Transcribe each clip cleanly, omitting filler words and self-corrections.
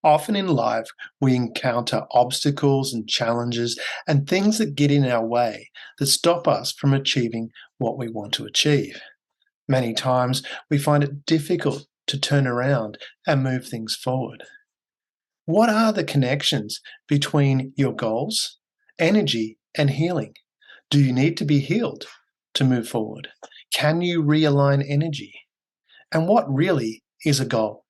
Often in life, we encounter obstacles and challenges and things that get in our way that stop us from achieving what we want to achieve. Many times, we find it difficult to turn around and move things forward. What are the connections between your goals, energy, and healing? Do you need to be healed to move forward? Can you realign energy? And what really is a goal?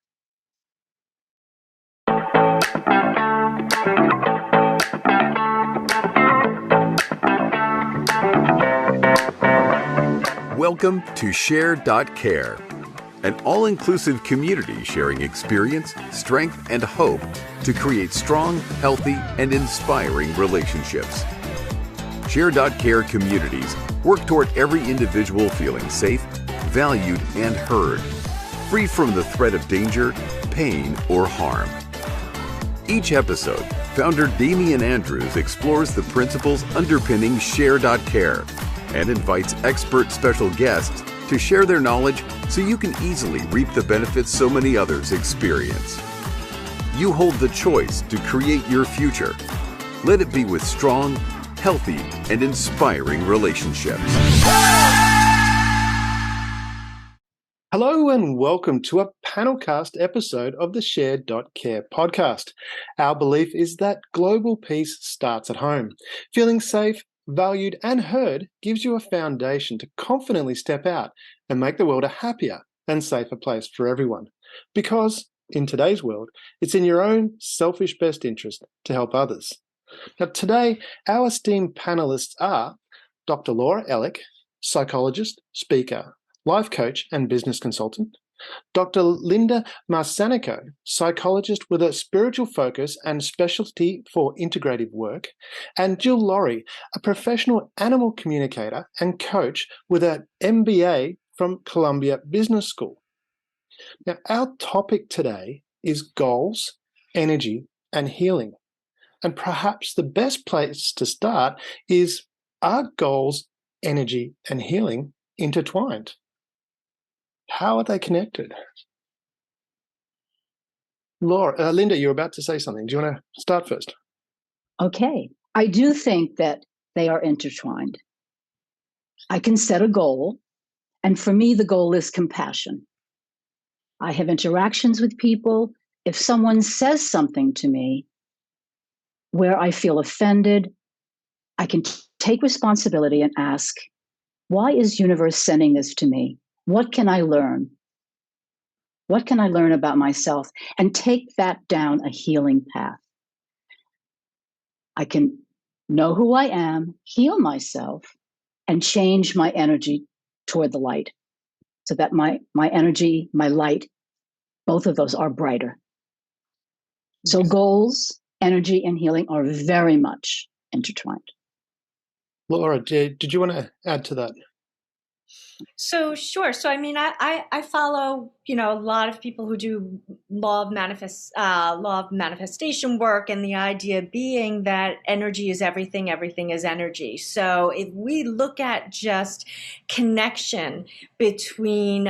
Welcome to Share.Care, an all-inclusive community sharing experience, strength, and hope to create strong, healthy, and inspiring relationships. Share.Care communities work toward every individual feeling safe, valued, and heard, free from the threat of danger, pain, or harm. Each episode, founder Damian Andrews explores the principles underpinning Share.Care and invites expert special guests to share their knowledge so you can easily reap the benefits so many others experience. You hold the choice to create your future. Let it be with strong, healthy, and inspiring relationships. Hello and welcome to a PanelCast episode of the Share.Care podcast. Our belief is that global peace starts at home. Feeling safe, valued, and heard gives you a foundation to confidently step out and make the world a happier and safer place for everyone. Because in today's world, it's in your own selfish best interest to help others. Now, today, our esteemed panelists are Dr. Laura Ellick, psychologist, speaker, life coach, and business consultant; Dr. Linda Marsancio, psychologist with a spiritual focus and specialty for integrative work; and Jill Laurie, a professional animal communicator and coach with an MBA from Columbia Business School. Now, our topic today is goals, energy, and healing. And perhaps the best place to start is, are goals, energy, and healing intertwined? How are they connected? Linda, you're about to say something. Do you want to start first? Okay. I do think that they are intertwined. I can set a goal, and for me, the goal is compassion. I have interactions with people. If someone says something to me where I feel offended, I can take responsibility and ask, why is universe sending this to me? What can I learn? What can I learn about myself? And take that down a healing path. I can know who I am, heal myself, and change my energy toward the light so that my energy, my light, both of those are brighter. So goals, energy, and healing are very much intertwined. Laura, did you want to add to that? So sure. So I mean, I follow a lot of people who do law of manifestation work, and the idea being that energy is everything, everything is energy. So if we look at just connection between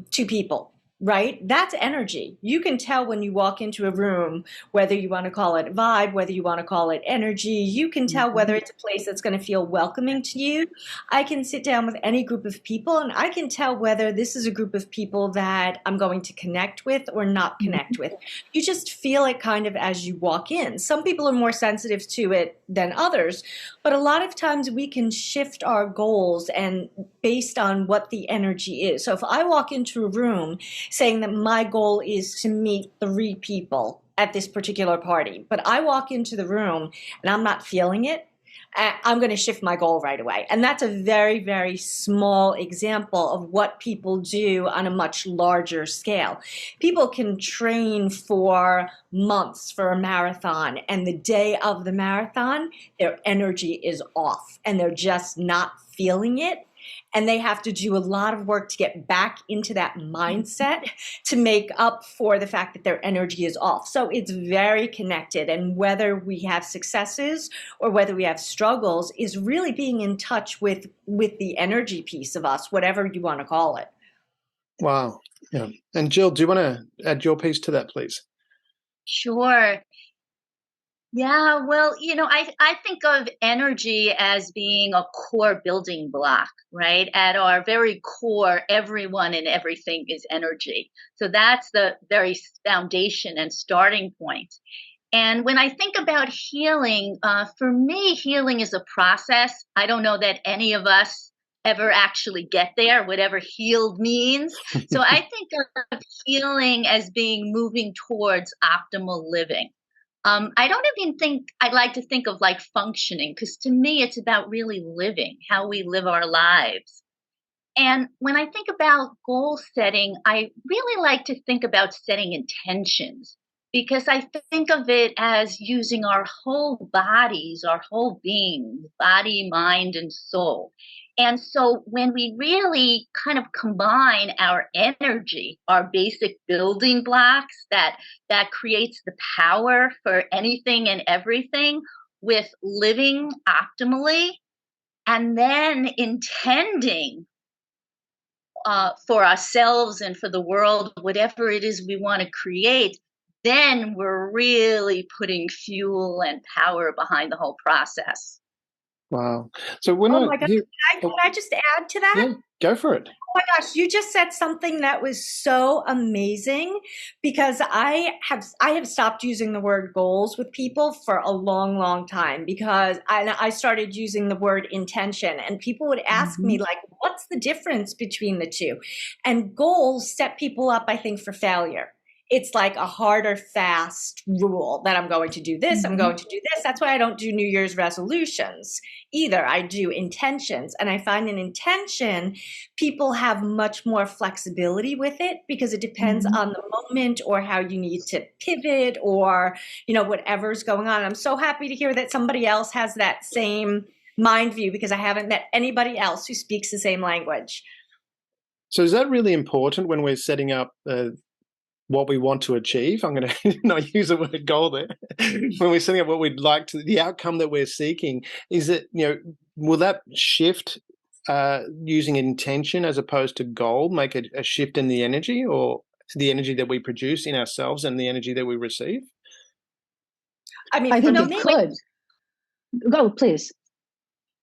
two people, right? That's energy. You can tell when you walk into a room, whether you want to call it vibe, whether you want to call it energy. You can tell whether it's a place that's going to feel welcoming to you. I can sit down with any group of people and I can tell whether this is a group of people that I'm going to connect with or not connect with. You just feel it kind of as you walk in. Some people are more sensitive to it than others, but a lot of times we can shift our goals and based on what the energy is. So if I walk into a room saying that my goal is to meet 3 people at this particular party, but I walk into the room and I'm not feeling it, I'm going to shift my goal right away. And that's a very, very small example of what people do on a much larger scale. People can train for months for a marathon, and the day of the marathon, their energy is off and they're just not feeling it. And they have to do a lot of work to get back into that mindset to make up for the fact that their energy is off. So it's very connected. And whether we have successes or whether we have struggles is really being in touch with the energy piece of us, whatever you want to call it. Wow. Yeah. And Jill, do you want to add your piece to that, please? Sure. Yeah, well, I think of energy as being a core building block, right? At our very core, everyone and everything is energy. So that's the very foundation and starting point. And when I think about healing, for me, healing is a process. I don't know that any of us ever actually get there, whatever healed means. So I think of healing as being moving towards optimal living. I don't even think I like to think of like functioning, because to me, it's about really living, how we live our lives. And when I think about goal setting, I really like to think about setting intentions, because I think of it as using our whole bodies, our whole being, body, mind, and soul. And so when we really kind of combine our energy, our basic building blocks that creates the power for anything and everything, with living optimally, and then intending for ourselves and for the world, whatever it is we want to create, then we're really putting fuel and power behind the whole process. Wow. So when Oh my God. you, Can I just add to that? yeah, go for it. Oh my gosh, you just said something that was so amazing, because I have stopped using the word goals with people for a long, long time, because I started using the word intention, and people would ask me like, what's the difference between the two? And goals set people up, I think, for failure. It's like a hard or fast rule that I'm going to do this, I'm going to do this. That's why I don't do New Year's resolutions either. I do intentions. And I find an intention, people have much more flexibility with it, because it depends on the moment or how you need to pivot, or, whatever's going on. I'm so happy to hear that somebody else has that same mind view, because I haven't met anybody else who speaks the same language. So is that really important when we're setting up what we want to achieve? I'm going to not use the word goal there. When we're setting up what we'd like to, the outcome that we're seeking, is it, will that shift using intention as opposed to goal make a shift in the energy, or the energy that we produce in ourselves and the energy that we receive? I think it could. Go, please.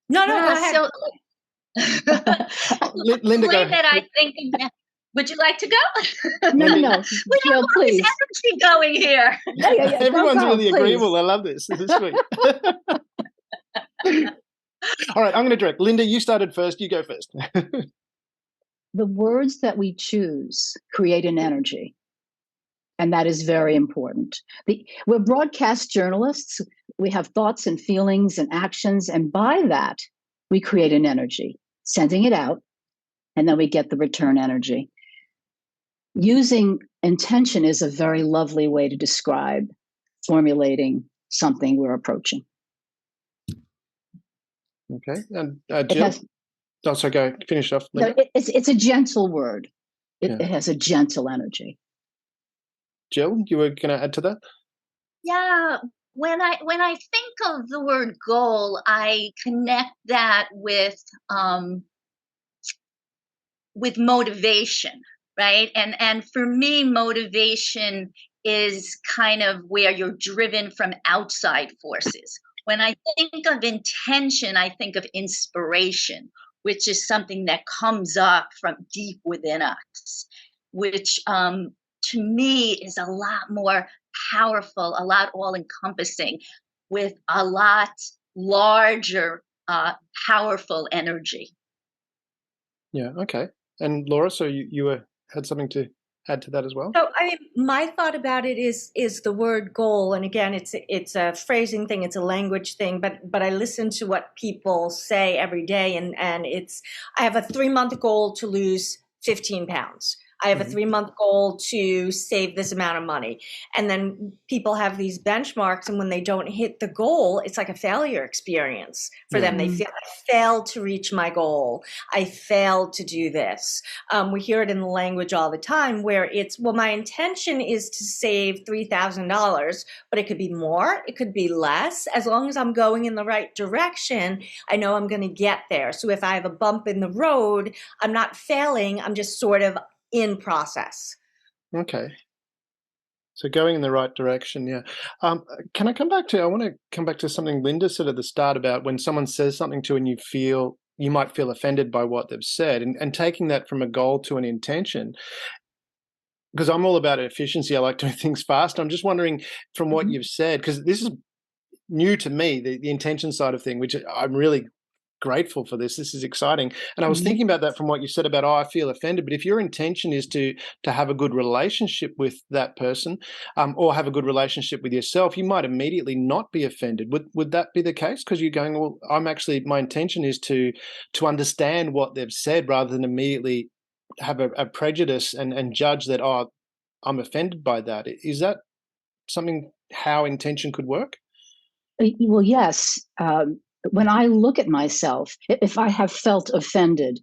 No, go ahead. So, Linda, the way that I think of, would you like to go? No. We have all this energy going here. Yeah. Everyone's really please. agreeable. I love this. This is sweet. All right, I'm going to direct. Linda, you started first. You go first. The words that we choose create an energy, and that is very important. We're broadcast journalists. We have thoughts and feelings and actions, and by that, we create an energy, sending it out, and then we get the return energy. Using intention is a very lovely way to describe formulating something we're approaching. Okay. And Jill? Go finish off. No, it's a gentle word. It has a gentle energy. Jill, you were going to add to that? Yeah. When I think of the word goal, I connect that with motivation, right? And for me, motivation is kind of where you're driven from outside forces. When I think of intention, I think of inspiration, which is something that comes up from deep within us, which to me is a lot more powerful, a lot all-encompassing, with a lot larger, powerful energy. Yeah, okay. And Laura, so you had something to add to that as well? So, my thought about it is the word goal, and again, it's a phrasing thing, it's a language thing, but I listen to what people say every day, and I have a 3-month goal to lose 15 pounds. I have a 3-month goal to save this amount of money. And then people have these benchmarks, and when they don't hit the goal, it's like a failure experience for them. They feel, I failed to reach my goal. I failed to do this. We hear it in the language all the time, where it's, well, my intention is to save $3,000, but it could be more, it could be less. As long as I'm going in the right direction, I know I'm going to get there. So if I have a bump in the road, I'm not failing, I'm just sort of in process. Okay. So going in the right direction, yeah. Can I come back to? I want to come back to something Linda said at the start about when someone says something to you and you might feel offended by what they've said, and taking that from a goal to an intention. Because I'm all about efficiency, I like doing things fast. I'm just wondering from what you've said, because this is new to me, the intention side of thing, which I'm really grateful for this. This is exciting. And I was thinking about that from what you said about, I feel offended. But if your intention is to have a good relationship with that person, or have a good relationship with yourself, you might immediately not be offended. Would that be the case? Because you're going, well, my intention is to understand what they've said rather than immediately have a prejudice and judge that, oh, I'm offended by that. Is that something how intention could work? Well, yes. When I look at myself, if I have felt offended,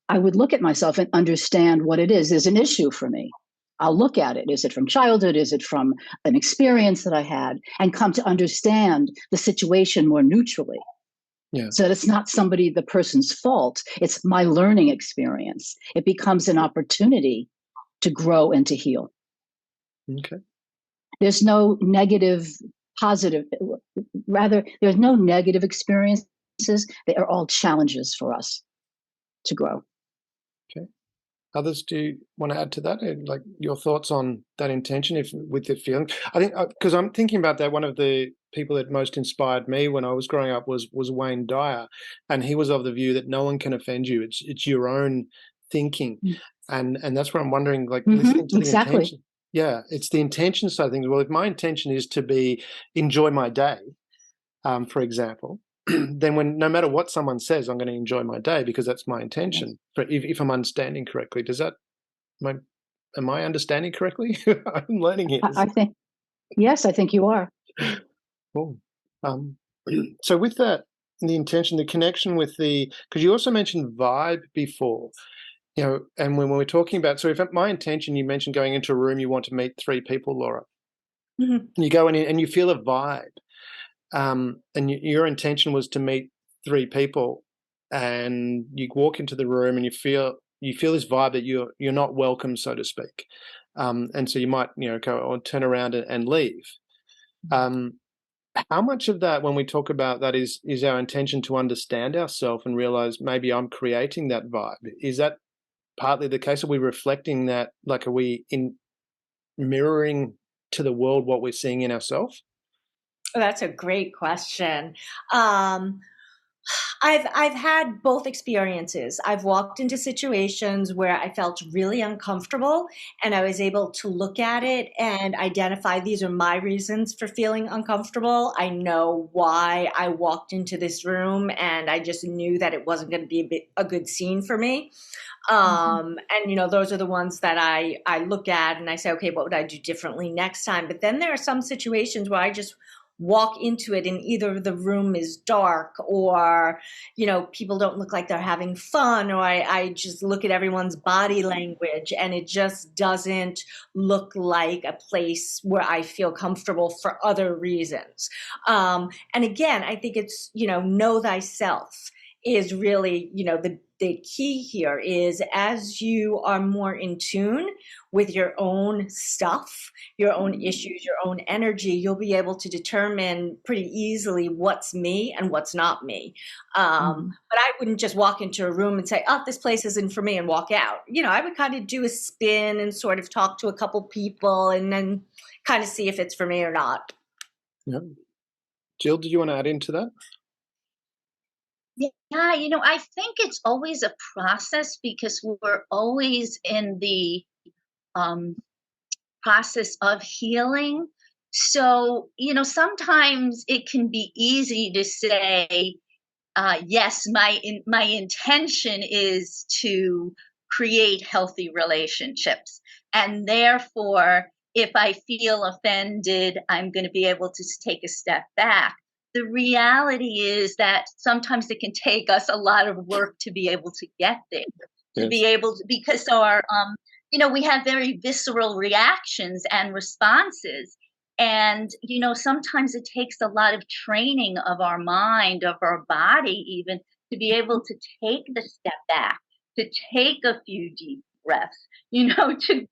I would look at myself and understand what it is an issue for me. I'll look at it. Is it from childhood? Is it from an experience that I had? And come to understand the situation more neutrally. Yeah. So that it's not the person's fault. It's my learning experience. It becomes an opportunity to grow and to heal. Okay. There's no negative, positive, rather, there's no negative experiences. They are all challenges for us to grow. Okay. Others, do you want to add to that? Like your thoughts on that intention, with the feeling? I think, because I'm thinking about that, one of the people that most inspired me when I was growing up was Wayne Dyer, and he was of the view that no one can offend you. It's your own thinking, and that's where I'm wondering, like, listening to the intention. Yeah, it's the intention side of things. Well, if my intention is to enjoy my day, for example, then no matter what someone says, I'm going to enjoy my day because that's my intention. Yes. But if I'm understanding correctly, am I understanding correctly? I'm learning here. I think, yes, I think you are. Cool. So with that, the intention, the connection with because you also mentioned vibe before, and when we're talking about, so if my intention, you mentioned going into a room, you want to meet 3 people, Laura, and you go in and you feel a vibe. And your intention was to meet 3 people, and you walk into the room and you feel this vibe that you're not welcome, so to speak, and so you might go or turn around and leave. How much of that, when we talk about that, is our intention to understand ourselves and realize maybe I'm creating that vibe? Is that partly the case? Are we reflecting that? Like, are we in mirroring to the world what we're seeing in ourselves? Oh, that's a great question. I've had both experiences. I've walked into situations where I felt really uncomfortable, and I was able to look at it and identify, these are my reasons for feeling uncomfortable. I know why I walked into this room, and I just knew that it wasn't going to be a good scene for me. And those are the ones that I look at and I say, okay, what would I do differently next time? But then there are some situations where I just walk into it and either the room is dark, or people don't look like they're having fun, or I just look at everyone's body language and it just doesn't look like a place where I feel comfortable for other reasons. And again, I think it's know thyself is really the key here. Is as you are more in tune with your own stuff, your own issues, your own energy, you'll be able to determine pretty easily what's me and what's not me. But I wouldn't just walk into a room and say, oh, this place isn't for me, and walk out. I would kind of do a spin and sort of talk to a couple people and then kind of see if it's for me or not. Yeah. Jill, did you want to add into that? Yeah, I think it's always a process because we're always in the process of healing. So, sometimes it can be easy to say, yes, my intention is to create healthy relationships. And therefore, if I feel offended, I'm going to be able to take a step back. The reality is that sometimes it can take us a lot of work to be able to get there, to be able to, because our, we have very visceral reactions and responses. And, sometimes it takes a lot of training of our mind, of our body, even to be able to take the step back, to take a few deep breaths, to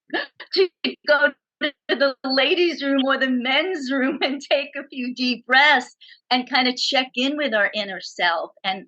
go to the ladies' room or the men's room and take a few deep breaths and kind of check in with our inner self and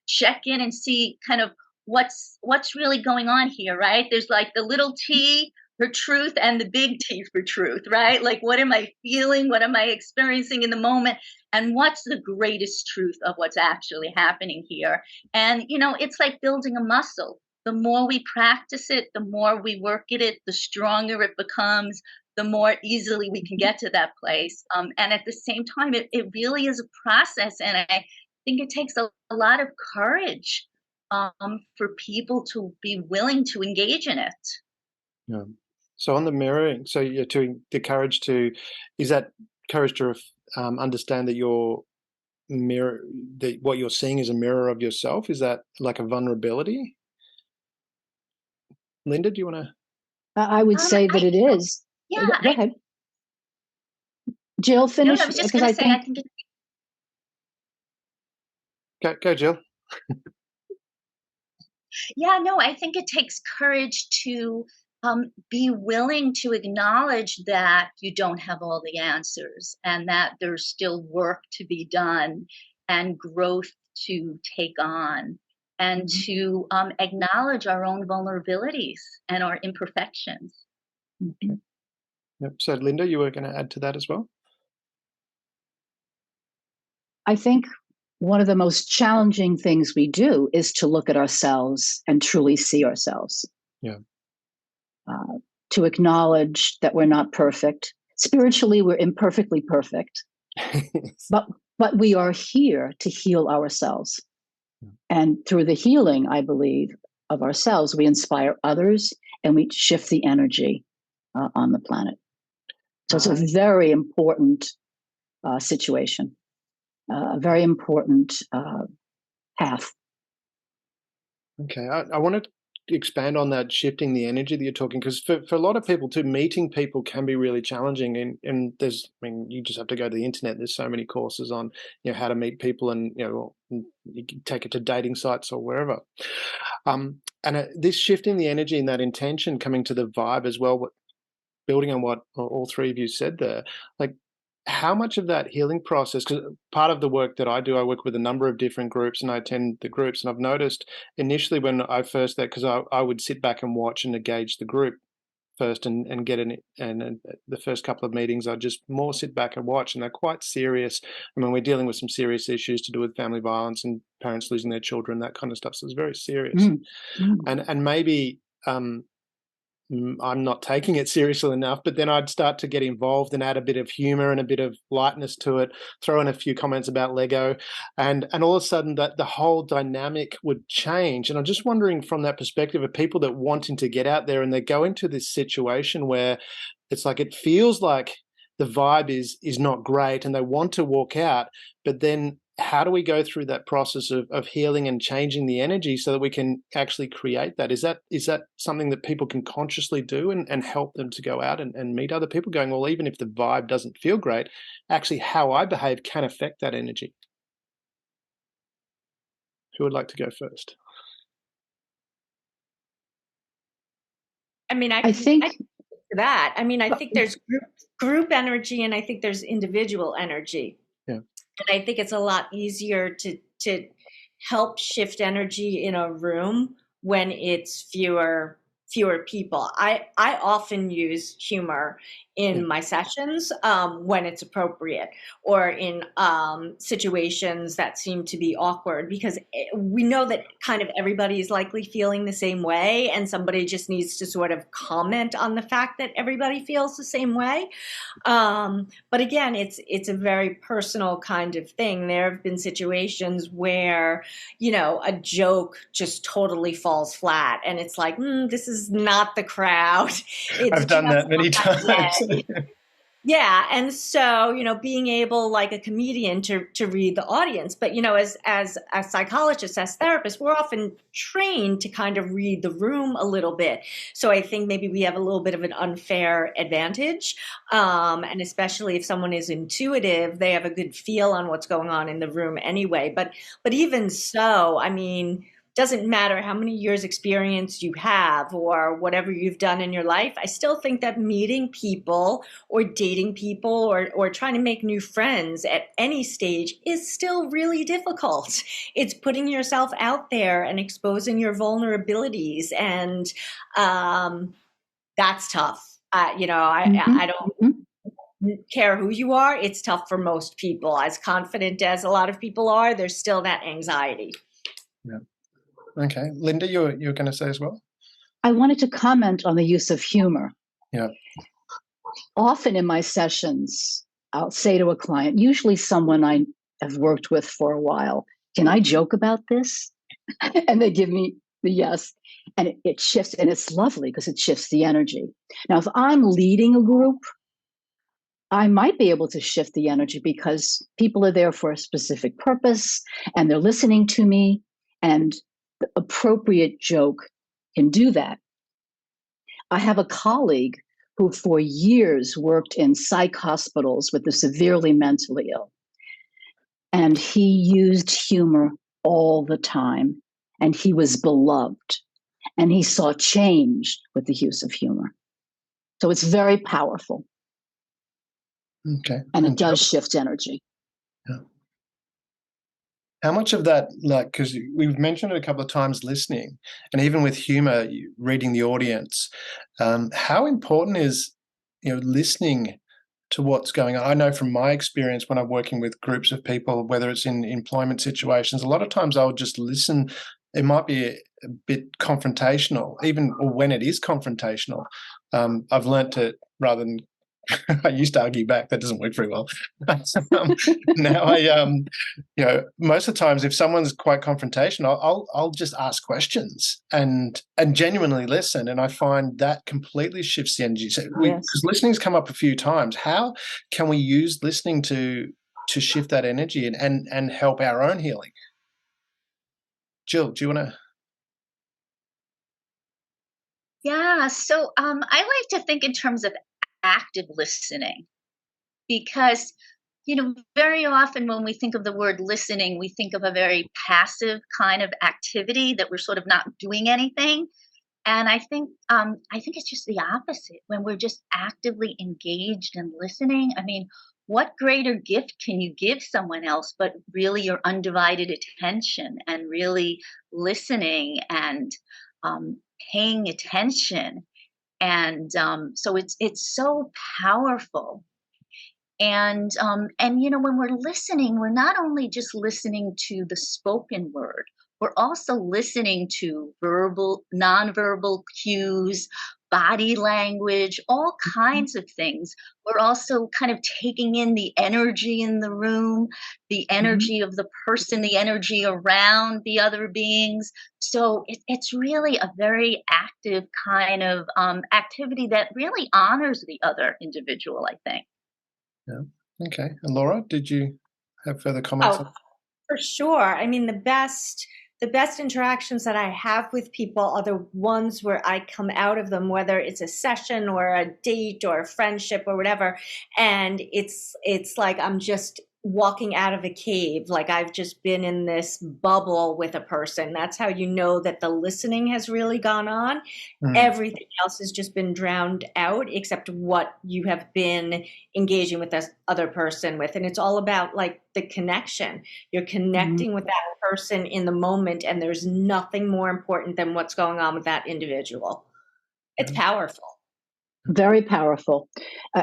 check in and see kind of what's really going on here, right? There's like the little T for truth and the big T for truth, right? Like, what am I feeling? What am I experiencing in the moment? And what's the greatest truth of what's actually happening here? And, it's like building a muscle. The more we practice it, the more we work at it, the stronger it becomes, the more easily we can get to that place. And at the same time, it really is a process. And I think it takes a lot of courage for people to be willing to engage in it. Yeah. So on the mirroring, so you're to the courage to, is that courage to understand that your mirror, that what you're seeing is a mirror of yourself? Is that like a vulnerability? Linda, do you want to? I would say that it is. Yeah. Go ahead. Jill, finish. No, I was just going to say, I think Go, Jill. Yeah, no, I think it takes courage to be willing to acknowledge that you don't have all the answers and that there's still work to be done and growth to take on, and to acknowledge our own vulnerabilities and our imperfections. Okay. Yep. So Linda, you were going to add to that as well? I think one of the most challenging things we do is to look at ourselves and truly see ourselves. Yeah. To acknowledge that we're not perfect. Spiritually, we're imperfectly perfect. But we are here to heal ourselves. Yeah. And through the healing, I believe, of ourselves, we inspire others and we shift the energy on the planet. So it's a very important situation, a very important path. Okay, I want to expand on that, shifting the energy that you're talking, because for a lot of people too, meeting people can be really challenging. And there's, I mean, you just have to go to the internet. There's so many courses on, how to meet people, and you can take it to dating sites or wherever. And this shifting the energy and that intention coming to the vibe as well, building on what all three of you said there, like, how much of that healing process, because part of the work that I do, I work with a number of different groups and I attend the groups, and I've noticed initially when I first, because I would sit back and watch and engage the group first and get in, and the first couple of meetings I just more sit back and watch, and they're quite serious. I mean, we're dealing with some serious issues to do with family violence and parents losing their children, that kind of stuff, so it's very serious. And maybe I'm not taking it seriously enough, but then I'd start to get involved and add a bit of humor and a bit of lightness to it, throw in a few comments about Lego, and all of a sudden that the whole dynamic would change. And I'm just wondering, from that perspective of people that wanting to get out there and they go into this situation where it's like, it feels like the vibe is not great and they want to walk out, but then how do we go through that process of healing and changing the energy so that we can actually create that? Is that something that people can consciously do and help them to go out and meet other people, going, well, even if the vibe doesn't feel great, actually how I behave can affect that energy? Who would like to go first? I mean, I think that. I mean, I think there's group energy and I think there's individual energy. Yeah. And I think it's a lot easier to help shift energy in a room when it's fewer people. I often use humor in my sessions when it's appropriate, or in situations that seem to be awkward, because we know that kind of everybody is likely feeling the same way, and somebody just needs to sort of comment on the fact that everybody feels the same way. But again, it's a very personal kind of thing. There have been situations where, a joke just totally falls flat, and it's like, this is not the crowd. I've done that many times. Yeah. And so, being able, like a comedian, to read the audience. But, as psychologists, as therapists, we're often trained to kind of read the room a little bit. So I think maybe we have a little bit of an unfair advantage. And especially if someone is intuitive, they have a good feel on what's going on in the room anyway. But even so, I mean, doesn't matter how many years experience you have or whatever you've done in your life. I still think that meeting people or dating people or trying to make new friends at any stage is still really difficult. It's putting yourself out there and exposing your vulnerabilities, and that's tough. I don't care who you are. It's tough for most people. As confident as a lot of people are, there's still that anxiety. Yeah. Okay. Linda, you're going to say as well? I wanted to comment on the use of humor. Yeah. Often in my sessions, I'll say to a client, usually someone I have worked with for a while, can I joke about this? And they give me the yes. And it shifts, and it's lovely because it shifts the energy. Now, if I'm leading a group, I might be able to shift the energy because people are there for a specific purpose and they're listening to me, and the appropriate joke can do that. I have a colleague who for years worked in psych hospitals with the severely mentally ill. And he used humor all the time, and he was beloved, and he saw change with the use of humor. So it's very powerful. Okay. And it does shift energy. Yeah. How much of that, like, because we've mentioned it a couple of times, listening, and even with humor, reading the audience, how important is, listening to what's going on? I know from my experience when I'm working with groups of people, whether it's in employment situations, a lot of times I'll just listen. It might be a bit confrontational, even or when it is confrontational. I've learned to, rather than I used to argue back. That doesn't work very well. Now most of the times, if someone's quite confrontational, I'll just ask questions and genuinely listen, and I find that completely shifts the energy. So, because listening's come up a few times, how can we use listening to shift that energy and help our own healing? Jill, do you want to? Yeah, so I like to think in terms of active listening, because very often when we think of the word listening, we think of a very passive kind of activity that we're sort of not doing anything. And I think it's just the opposite. When we're just actively engaged in listening, I mean, what greater gift can you give someone else but really your undivided attention and really listening and paying attention? And so it's so powerful. And when we're listening, we're not only just listening to the spoken word, we're also listening to nonverbal cues, body language, all kinds of things. We're also kind of taking in the energy in the room, the energy of the person, the energy around the other beings. So it's really a very active kind of activity that really honors the other individual, I think. Yeah. Okay. And Laura, did you have further comments? Oh, for sure. I mean, the best interactions that I have with people are the ones where I come out of them, whether it's a session or a date or a friendship or whatever, and it's like I'm just walking out of a cave, like I've just been in this bubble with a person. That's how you know that the listening has really gone on. Everything else has just been drowned out except what you have been engaging with this other person with. And it's all about like the connection. You're connecting with that person in the moment, and there's nothing more important than what's going on with that individual. It's powerful. Very powerful.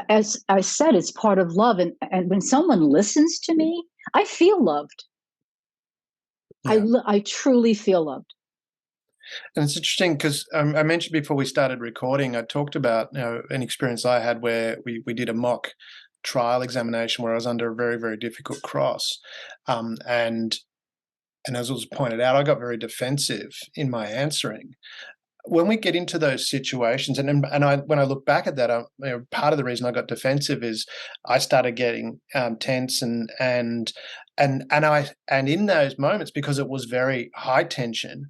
As I said, it's part of love. And when someone listens to me, I feel loved. Yeah. I truly feel loved. And it's interesting because I mentioned before we started recording, I talked about an experience I had where we did a mock trial examination where I was under a very, very difficult cross. And as was pointed out, I got very defensive in my answering. When we get into those situations, and when I look back at that, part of the reason I got defensive is I started getting tense and in those moments, because it was very high tension.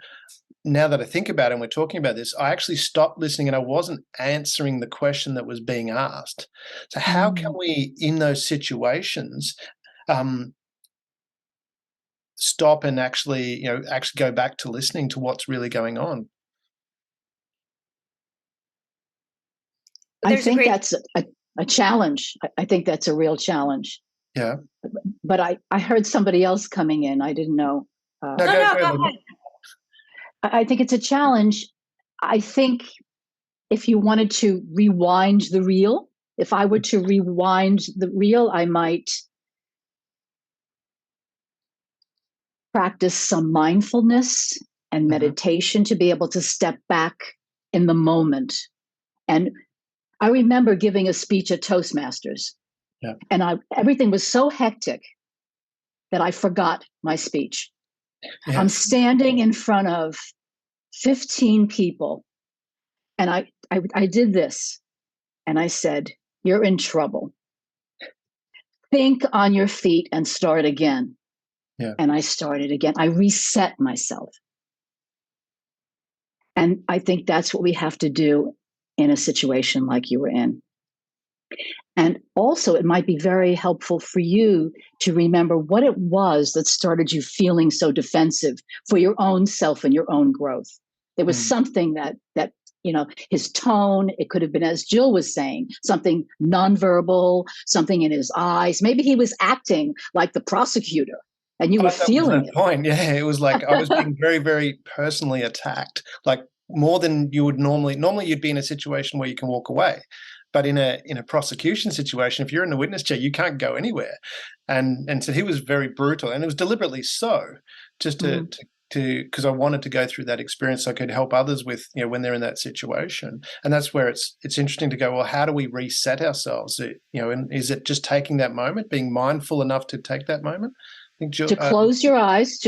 Now that I think about it and we're talking about this, I actually stopped listening and I wasn't answering the question that was being asked. So how can we, in those situations, stop and actually go back to listening to what's really going on? I think that's a challenge. I think that's a real challenge. Yeah. But I heard somebody else coming in. I didn't know. No, go ahead. I think it's a challenge. I think if you wanted to rewind the reel, if I were to rewind the reel, I might practice some mindfulness and meditation to be able to step back in the moment. And I remember giving a speech at Toastmasters, and everything was so hectic that I forgot my speech. Yeah. I'm standing in front of 15 people, and I did this, and I said, "You're in trouble. Think on your feet and start again." Yeah. And I started again. I reset myself. And I think that's what we have to do in a situation like you were in. And also, it might be very helpful for you to remember what it was that started you feeling so defensive for your own self and your own growth. There was something that his tone, it could have been, as Jill was saying, something nonverbal, something in his eyes. Maybe he was acting like the prosecutor and you were feeling it. Point. Yeah, it was like I was being very, very personally attacked, like more than you would normally. Normally, you'd be in a situation where you can walk away. But in a prosecution situation, if you're in the witness chair, you can't go anywhere. And so he was very brutal, and it was deliberately so, just to because I wanted to go through that experience so I could help others with, when they're in that situation. And that's where it's interesting to go, well, how do we reset ourselves? And is it just taking that moment, being mindful enough to take that moment? I think Jill, to close your eyes.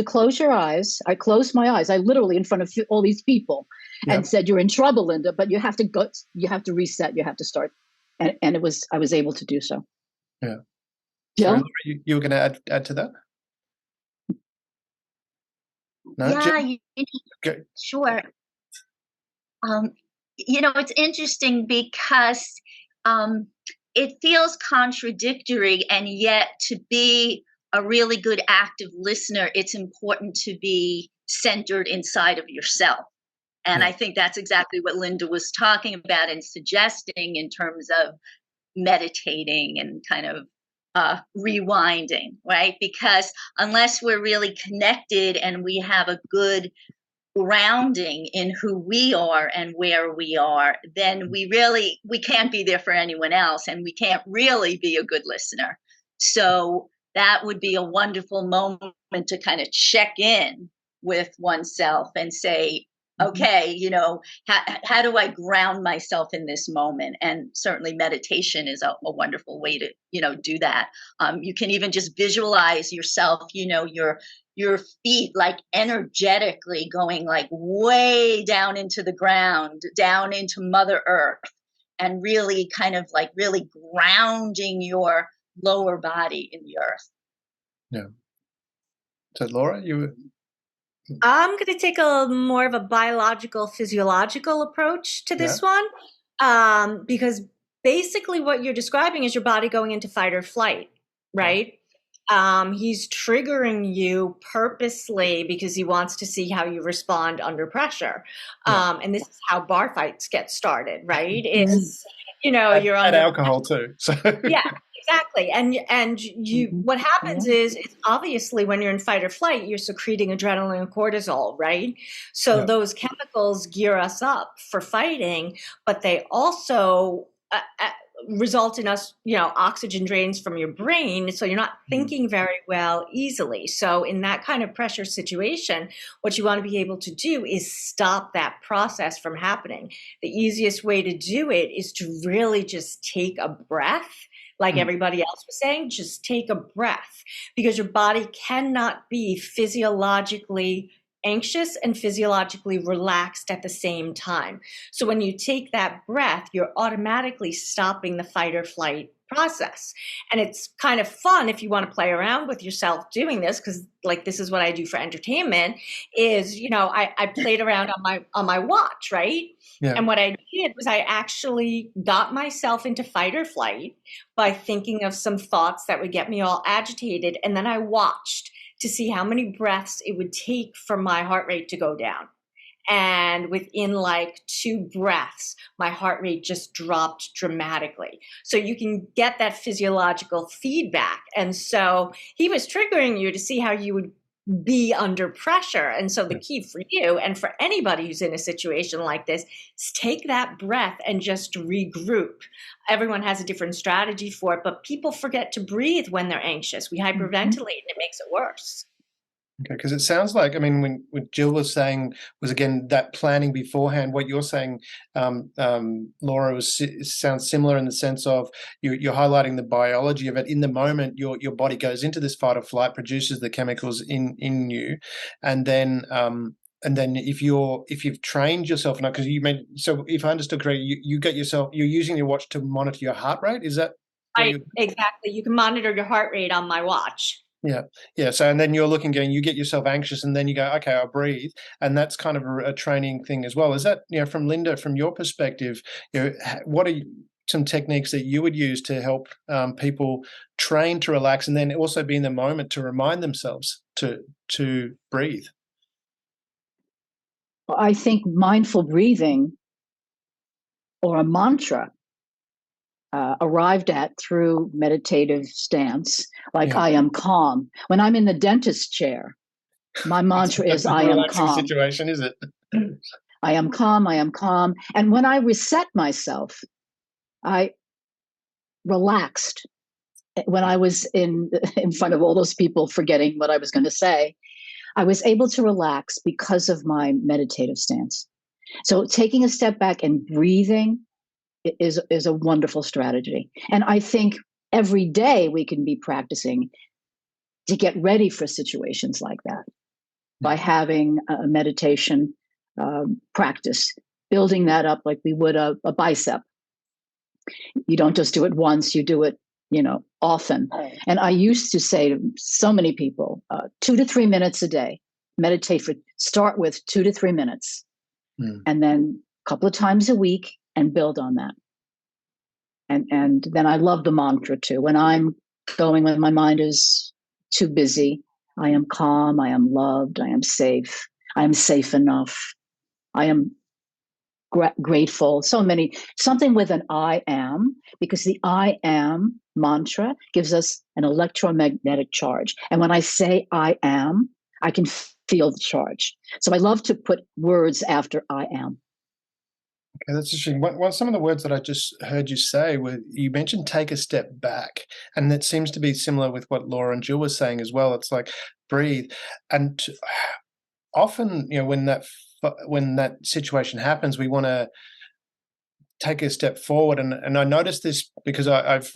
I closed my eyes. I literally in front of all these people and said, "You're in trouble, Linda, but you have to go. You have to reset. You have to start." And I was able to do so. Yeah. Jill? Sorry, you were going to add to that? No, yeah, sure. It's interesting because it feels contradictory, and yet to be a really good active listener, it's important to be centered inside of yourself. And I think that's exactly what Linda was talking about and suggesting in terms of meditating and kind of rewinding, right? Because unless we're really connected and we have a good grounding in who we are and where we are, then we can't be there for anyone else, and we can't really be a good listener. So that would be a wonderful moment to kind of check in with oneself and say, okay, how do I ground myself in this moment? And certainly meditation is a wonderful way to, do that. You can even just visualize yourself, your feet like energetically going like way down into the ground, down into Mother Earth, and really kind of like really grounding your lower body in the earth. Yeah. So Laura, I'm going to take a more of a biological, physiological approach to this one, because basically what you're describing is your body going into fight or flight, right? He's triggering you purposely because he wants to see how you respond under pressure. And this is how bar fights get started, right? Is, you're under alcohol too. So yeah. Exactly. And you, what happens is it's obviously when you're in fight or flight, you're secreting adrenaline and cortisol, right? So those chemicals gear us up for fighting, but they also result in us, oxygen drains from your brain. So you're not thinking very well easily. So in that kind of pressure situation, what you want to be able to do is stop that process from happening. The easiest way to do it is to really just take a breath. Like everybody else was saying, just take a breath, because your body cannot be physiologically anxious and physiologically relaxed at the same time. So when you take that breath, you're automatically stopping the fight or flight process. And it's kind of fun if you want to play around with yourself doing this, because like this is what I do for entertainment is, I played around on my watch, right? Yeah. And what I did was I actually got myself into fight or flight by thinking of some thoughts that would get me all agitated. And then I watched to see how many breaths it would take for my heart rate to go down. And within like 2 breaths, my heart rate just dropped dramatically. So you can get that physiological feedback. And so he was triggering you to see how you would be under pressure. And so the key for you and for anybody who's in a situation like this is take that breath and just regroup. Everyone has a different strategy for it, but people forget to breathe when they're anxious. We hyperventilate and it makes it worse. Okay, because it sounds like, I mean, when Jill was saying, was again that planning beforehand, what you're saying, Laura, sounds similar in the sense of you're highlighting the biology of it. In the moment, your body goes into this fight or flight, produces the chemicals in you, and then if you've trained yourself enough, because you meant, so if I understood correctly, you get yourself, you're using your watch to monitor your heart rate. Is that exactly? You can monitor your heart rate on my watch. Yeah. So, and then you're looking, going, you get yourself anxious, and then you go, okay, I'll breathe, and that's kind of a training thing as well. Is that, from Linda, from your perspective, what are some techniques that you would use to help people train to relax, and then also be in the moment to remind themselves to breathe? I think mindful breathing, or a mantra, arrived at through meditative stance, like I am calm. When I'm in the dentist chair, my mantra is I am calm. Situation, is it? I am calm, I am calm. And when I reset myself, I relaxed. When I was in front of all those people forgetting what I was going to say, I was able to relax because of my meditative stance. So taking a step back and breathing is a wonderful strategy. And I think every day we can be practicing to get ready for situations like that by having a meditation practice, building that up like we would a bicep. You don't just do it once, you do it, often. And I used to say to so many people, 2 to 3 minutes a day, start with 2 to 3 minutes, and then a couple of times a week, and build on that. And then I love the mantra too. When my mind is too busy, I am calm, I am loved, I am safe enough, I am grateful. Something with an I am, because the I am mantra gives us an electromagnetic charge. And when I say I am, I can feel the charge. So I love to put words after I am. Okay, that's interesting. Some of the words that I just heard you say were, you mentioned take a step back, and that seems to be similar with what Laura and Jill were saying as well. It's like breathe, and often, when that situation happens, we want to take a step forward. And I noticed this because I've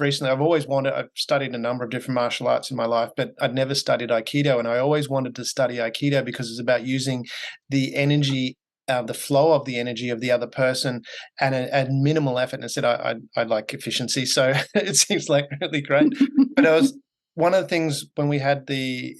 studied a number of different martial arts in my life, but I'd never studied Aikido, and I always wanted to study Aikido because it's about using the energy, the flow of the energy of the other person, and at minimal effort. And I said I like efficiency, so it seems like really great. But I was one of the things when we had the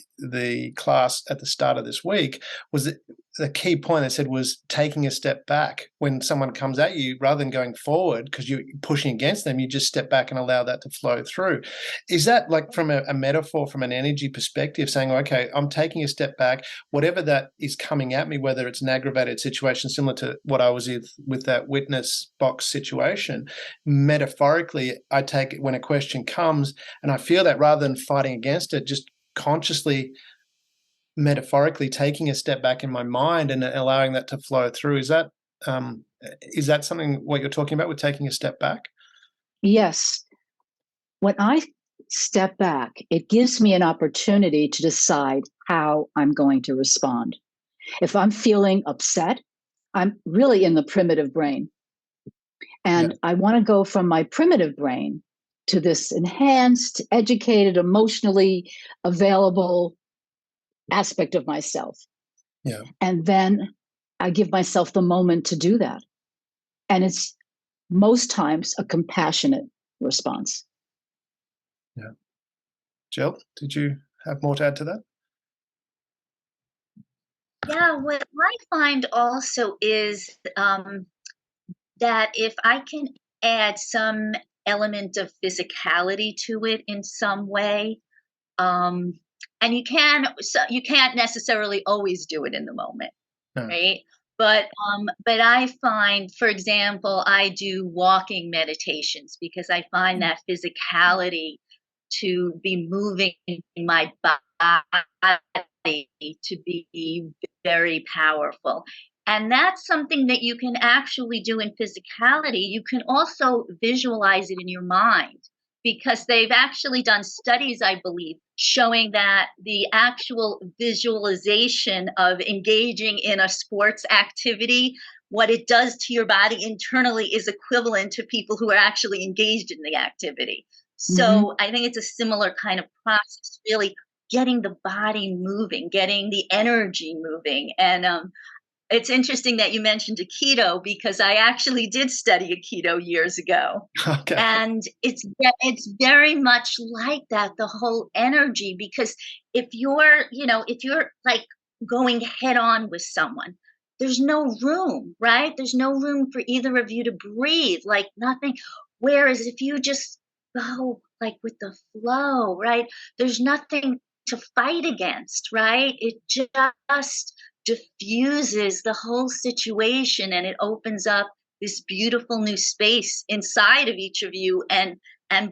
class at the start of this week was that the key point I said was taking a step back when someone comes at you, rather than going forward because you're pushing against them, you just step back and allow that to flow through. Is that like from a metaphor, from an energy perspective, saying, okay, I'm taking a step back, whatever that is coming at me, whether it's an aggravated situation similar to what I was with that witness box situation, metaphorically, I take it when a question comes and I feel that, rather than fighting against it, just consciously, metaphorically taking a step back in my mind and allowing that to flow through. Is that something what you're talking about with taking a step back? Yes. When I step back, it gives me an opportunity to decide how I'm going to respond. If I'm feeling upset, I'm really in the primitive brain. And I want to go from my primitive brain to this enhanced, educated, emotionally available aspect of myself. Yeah. And then I give myself the moment to do that. And it's most times a compassionate response. Yeah. Jill, did you have more to add to that? Yeah, what I find also is that if I can add some element of physicality to it in some way, and you can't necessarily always do it in the moment, No. right? But I find, for example, I do walking meditations because I find that physicality to be moving my body to be very powerful. And that's something that you can actually do in physicality. You can also visualize it in your mind because they've actually done studies, I believe, showing that the actual visualization of engaging in a sports activity, what it does to your body internally is equivalent to people who are actually engaged in the activity. So I think it's a similar kind of process, really getting the body moving, getting the energy moving. And it's interesting that you mentioned Aikido because I actually did study Aikido years ago. Okay. And it's very much like that, the whole energy, because if you're like going head on with someone, there's no room, right? There's no room for either of you to breathe, like nothing. Whereas if you just go like with the flow, right? There's nothing to fight against, right? It just diffuses the whole situation and it opens up this beautiful new space inside of each of you and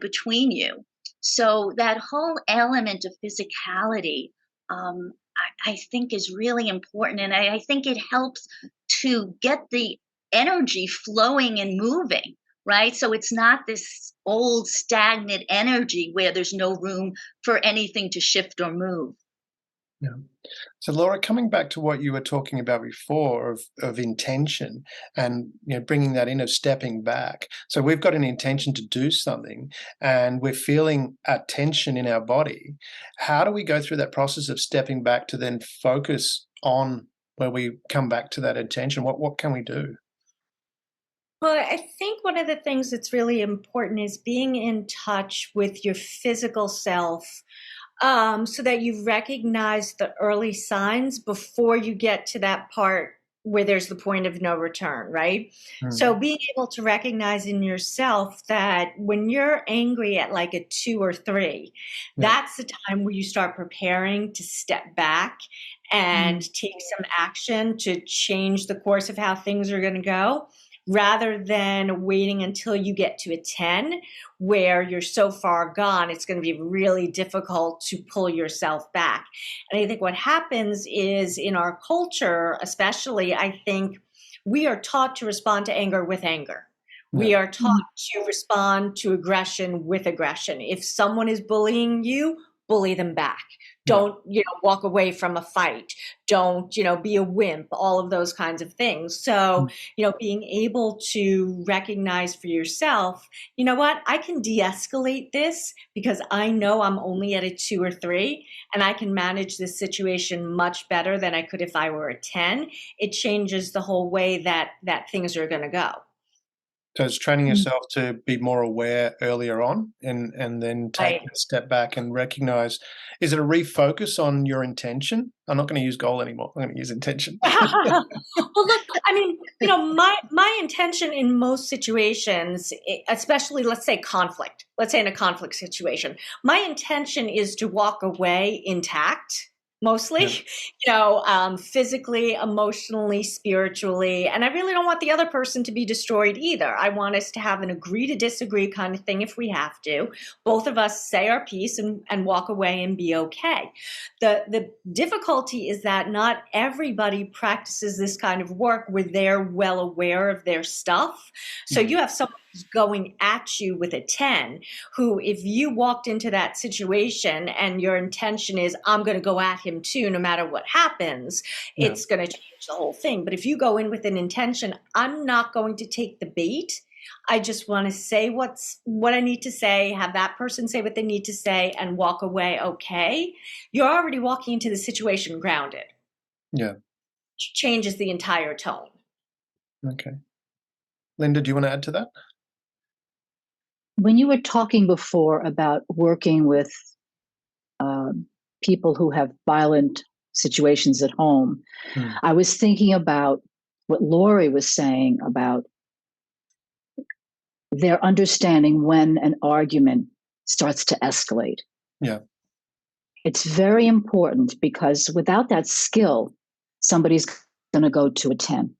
between you. So that whole element of physicality, I think is really important, and I think it helps to get the energy flowing and moving, right? So it's not this old stagnant energy where there's no room for anything to shift or move. Yeah. So Laura, coming back to what you were talking about before of intention and bringing that in of stepping back. So we've got an intention to do something and we're feeling a tension in our body. How do we go through that process of stepping back to then focus on where we come back to that intention? What can we do? Well, I think one of the things that's really important is being in touch with your physical self, so that you recognize the early signs before you get to that part where there's the point of no return, right? So being able to recognize in yourself that when you're angry at like a 2 or 3, that's the time where you start preparing to step back and take some action to change the course of how things are going to go, rather than waiting until you get to a 10 where you're so far gone, it's going to be really difficult to pull yourself back. And I think what happens is in our culture, especially, I think we are taught to respond to anger with anger. We are taught to respond to aggression with aggression. If someone is bullying you, bully them back. Don't, walk away from a fight. Don't, be a wimp, all of those kinds of things. So, being able to recognize for yourself, you know what, I can de-escalate this because I know I'm only at a 2 or 3 and I can manage this situation much better than I could if I were a 10. It changes the whole way that things are going to go. So it's training yourself to be more aware earlier on and then take a step back and recognize, is it a refocus on your intention? I'm not going to use goal anymore. I'm going to use intention. Well, look, I mean, my intention in most situations, especially let's say in a conflict situation, my intention is to walk away intact. Mostly, physically, emotionally, spiritually. And I really don't want the other person to be destroyed either. I want us to have an agree to disagree kind of thing if we have to. Both of us say our piece and walk away and be okay. The difficulty is that not everybody practices this kind of work where they're well aware of their stuff. So you have someone who's going at you with a 10, who, if you walked into that situation and your intention is, I'm going to go at him too, no matter what happens, it's going to change the whole thing. But if you go in with an intention, I'm not going to take the bait. I just want to say what I need to say, have that person say what they need to say, and walk away okay. You're already walking into the situation grounded. Yeah. Which changes the entire tone. Okay. Linda, do you want to add to that? When you were talking before about working with people who have violent situations at home, I was thinking about what Lori was saying about their understanding when an argument starts to escalate. Yeah. It's very important, because without that skill, somebody's going to go to a 10.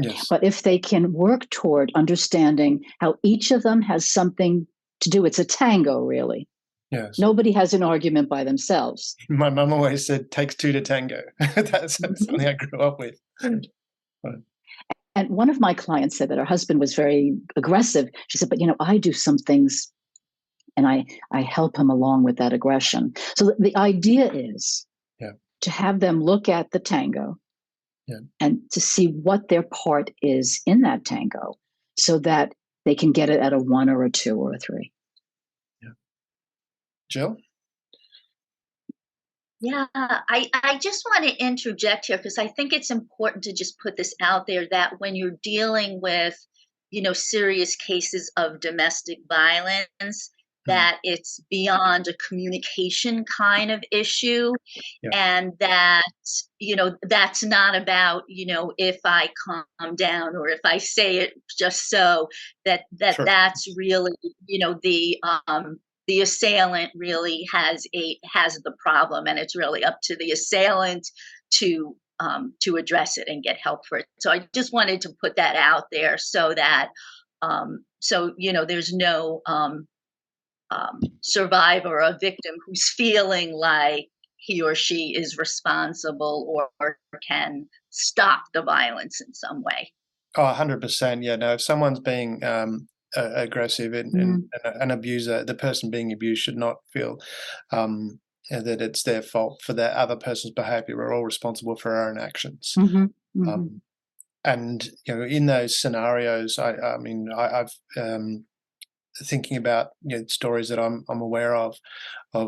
Yes. But if they can work toward understanding how each of them has something to do, it's a tango, really. Yes. Nobody has an argument by themselves. My mum always said, takes two to tango. That's something I grew up with. And one of my clients said that her husband was very aggressive. She said, but I do some things and I help him along with that aggression. So the idea is to have them look at the tango and to see what their part is in that tango, so that they can get it at a 1 or a 2 or a 3. Yeah. Jill? Yeah, I just want to interject here, because I think it's important to just put this out there, that when you're dealing with, serious cases of domestic violence, that it's beyond a communication kind of issue. And that, that's not about, if I calm down or if I say it just so, that's really, the assailant really has the problem, and it's really up to the assailant to address it and get help for it. So I just wanted to put that out there, so that there's no survivor or a victim who's feeling like he or she is responsible or can stop the violence in some way. Oh, 100%. Yeah, no, if someone's being aggressive and an abuser, the person being abused should not feel that it's their fault for that other person's behavior. We're all responsible for our own actions. And, in those scenarios, I've thinking about stories that I'm aware of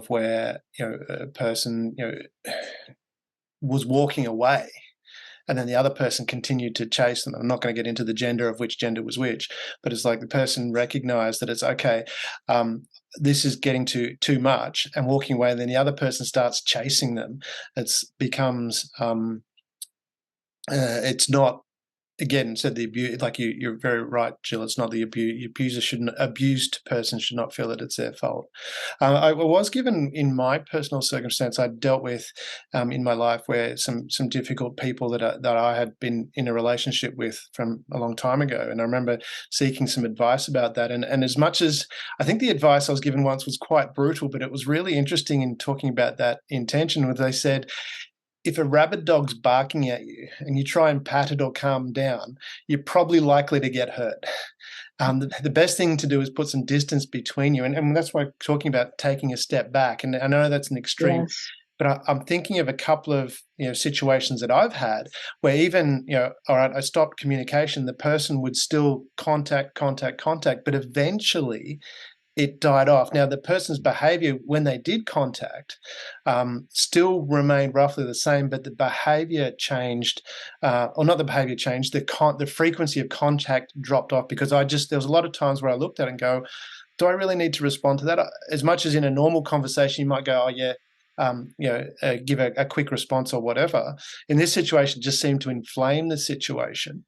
where a person was walking away, and then the other person continued to chase them. I'm not going to get into the gender of which gender was which, but it's like the person recognized that it's okay, this is getting too much, and walking away, and then the other person starts chasing them. It's becomes it's not. Again, said the abuse, like you're very right, Jill. It's not the abused person should not feel that it's their fault. I was given, in my personal circumstance, I dealt with in my life where some difficult people that I had been in a relationship with from a long time ago, and I remember seeking some advice about that. And as much as I think the advice I was given once was quite brutal, but it was really interesting in talking about that intention. Where they said, if a rabid dog's barking at you and you try and pat it or calm down, you're probably likely to get hurt. The best thing to do is put some distance between you. And that's why I'm talking about taking a step back. And I know that's an extreme, but I'm thinking of a couple of situations that I've had where even, all right, I stopped communication, the person would still contact, but eventually it died off. Now, the person's behavior when they did contact still remained roughly the same, but the behavior changed, or not the behavior changed, the frequency of contact dropped off, because there was a lot of times where I looked at it and go, do I really need to respond to that? As much as in a normal conversation, you might go, oh, yeah, give a quick response or whatever. In this situation, it just seemed to inflame the situation.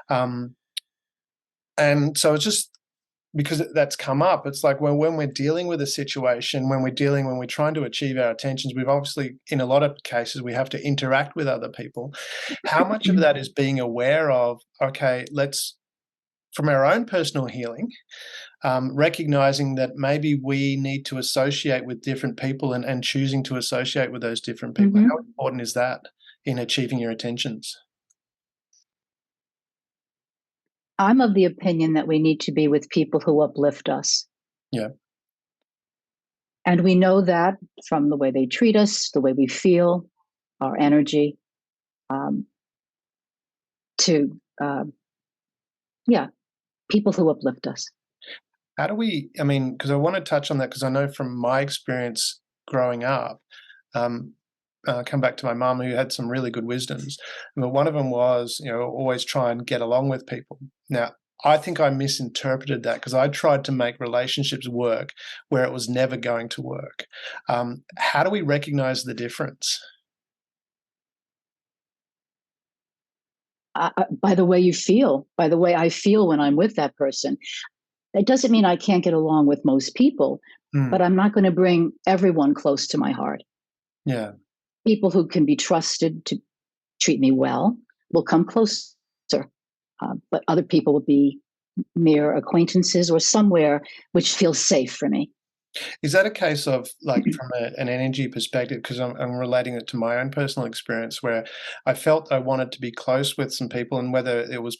And so it's just, because that's come up, it's like when we're dealing with a situation, when we're trying to achieve our intentions, we've obviously, in a lot of cases, we have to interact with other people. How much of that is being aware of, okay, from our own personal healing, recognizing that maybe we need to associate with different people and choosing to associate with those different people. How important is that in achieving your intentions? I'm of the opinion that we need to be with people who uplift us. Yeah. And we know that from the way they treat us, the way we feel, our energy, people who uplift us. How do we, because I want to touch on that, because I know from my experience growing up, come back to my mum, who had some really good wisdoms. But one of them was, always try and get along with people. Now, I think I misinterpreted that, because I tried to make relationships work where it was never going to work. How do we recognize the difference? By the way you feel, by the way I feel when I'm with that person. It doesn't mean I can't get along with most people, but I'm not going to bring everyone close to my heart. Yeah. People who can be trusted to treat me well will come closer, but other people will be mere acquaintances or somewhere which feels safe for me. Is that a case of, like, from an energy perspective? Because I'm relating it to my own personal experience where I felt I wanted to be close with some people, and whether it was,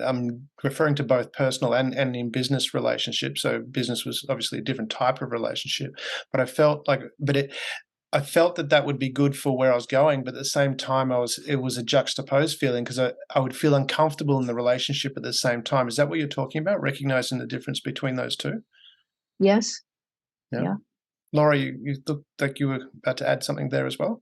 I'm referring to both personal and in business relationships. So business was obviously a different type of relationship, but I felt like, I felt that that would be good for where I was going, but at the same time, it was a juxtaposed feeling because I would feel uncomfortable in the relationship at the same time. Is that what you're talking about? Recognizing the difference between those two? Yes. Yeah. Yeah. Laura, you looked like you were about to add something there as well.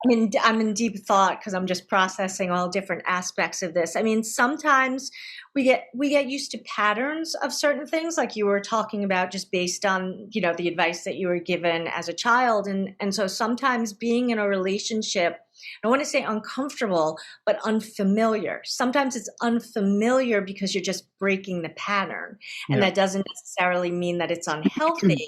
I mean, I'm in deep thought because I'm just processing all different aspects of this. I mean, sometimes we get used to patterns of certain things, like you were talking about, just based on, you know, the advice that you were given as a child. And so sometimes being in a relationship, I don't want to say uncomfortable, but unfamiliar. Sometimes it's unfamiliar because you're just breaking the pattern. And Yeah. that doesn't necessarily mean that it's unhealthy.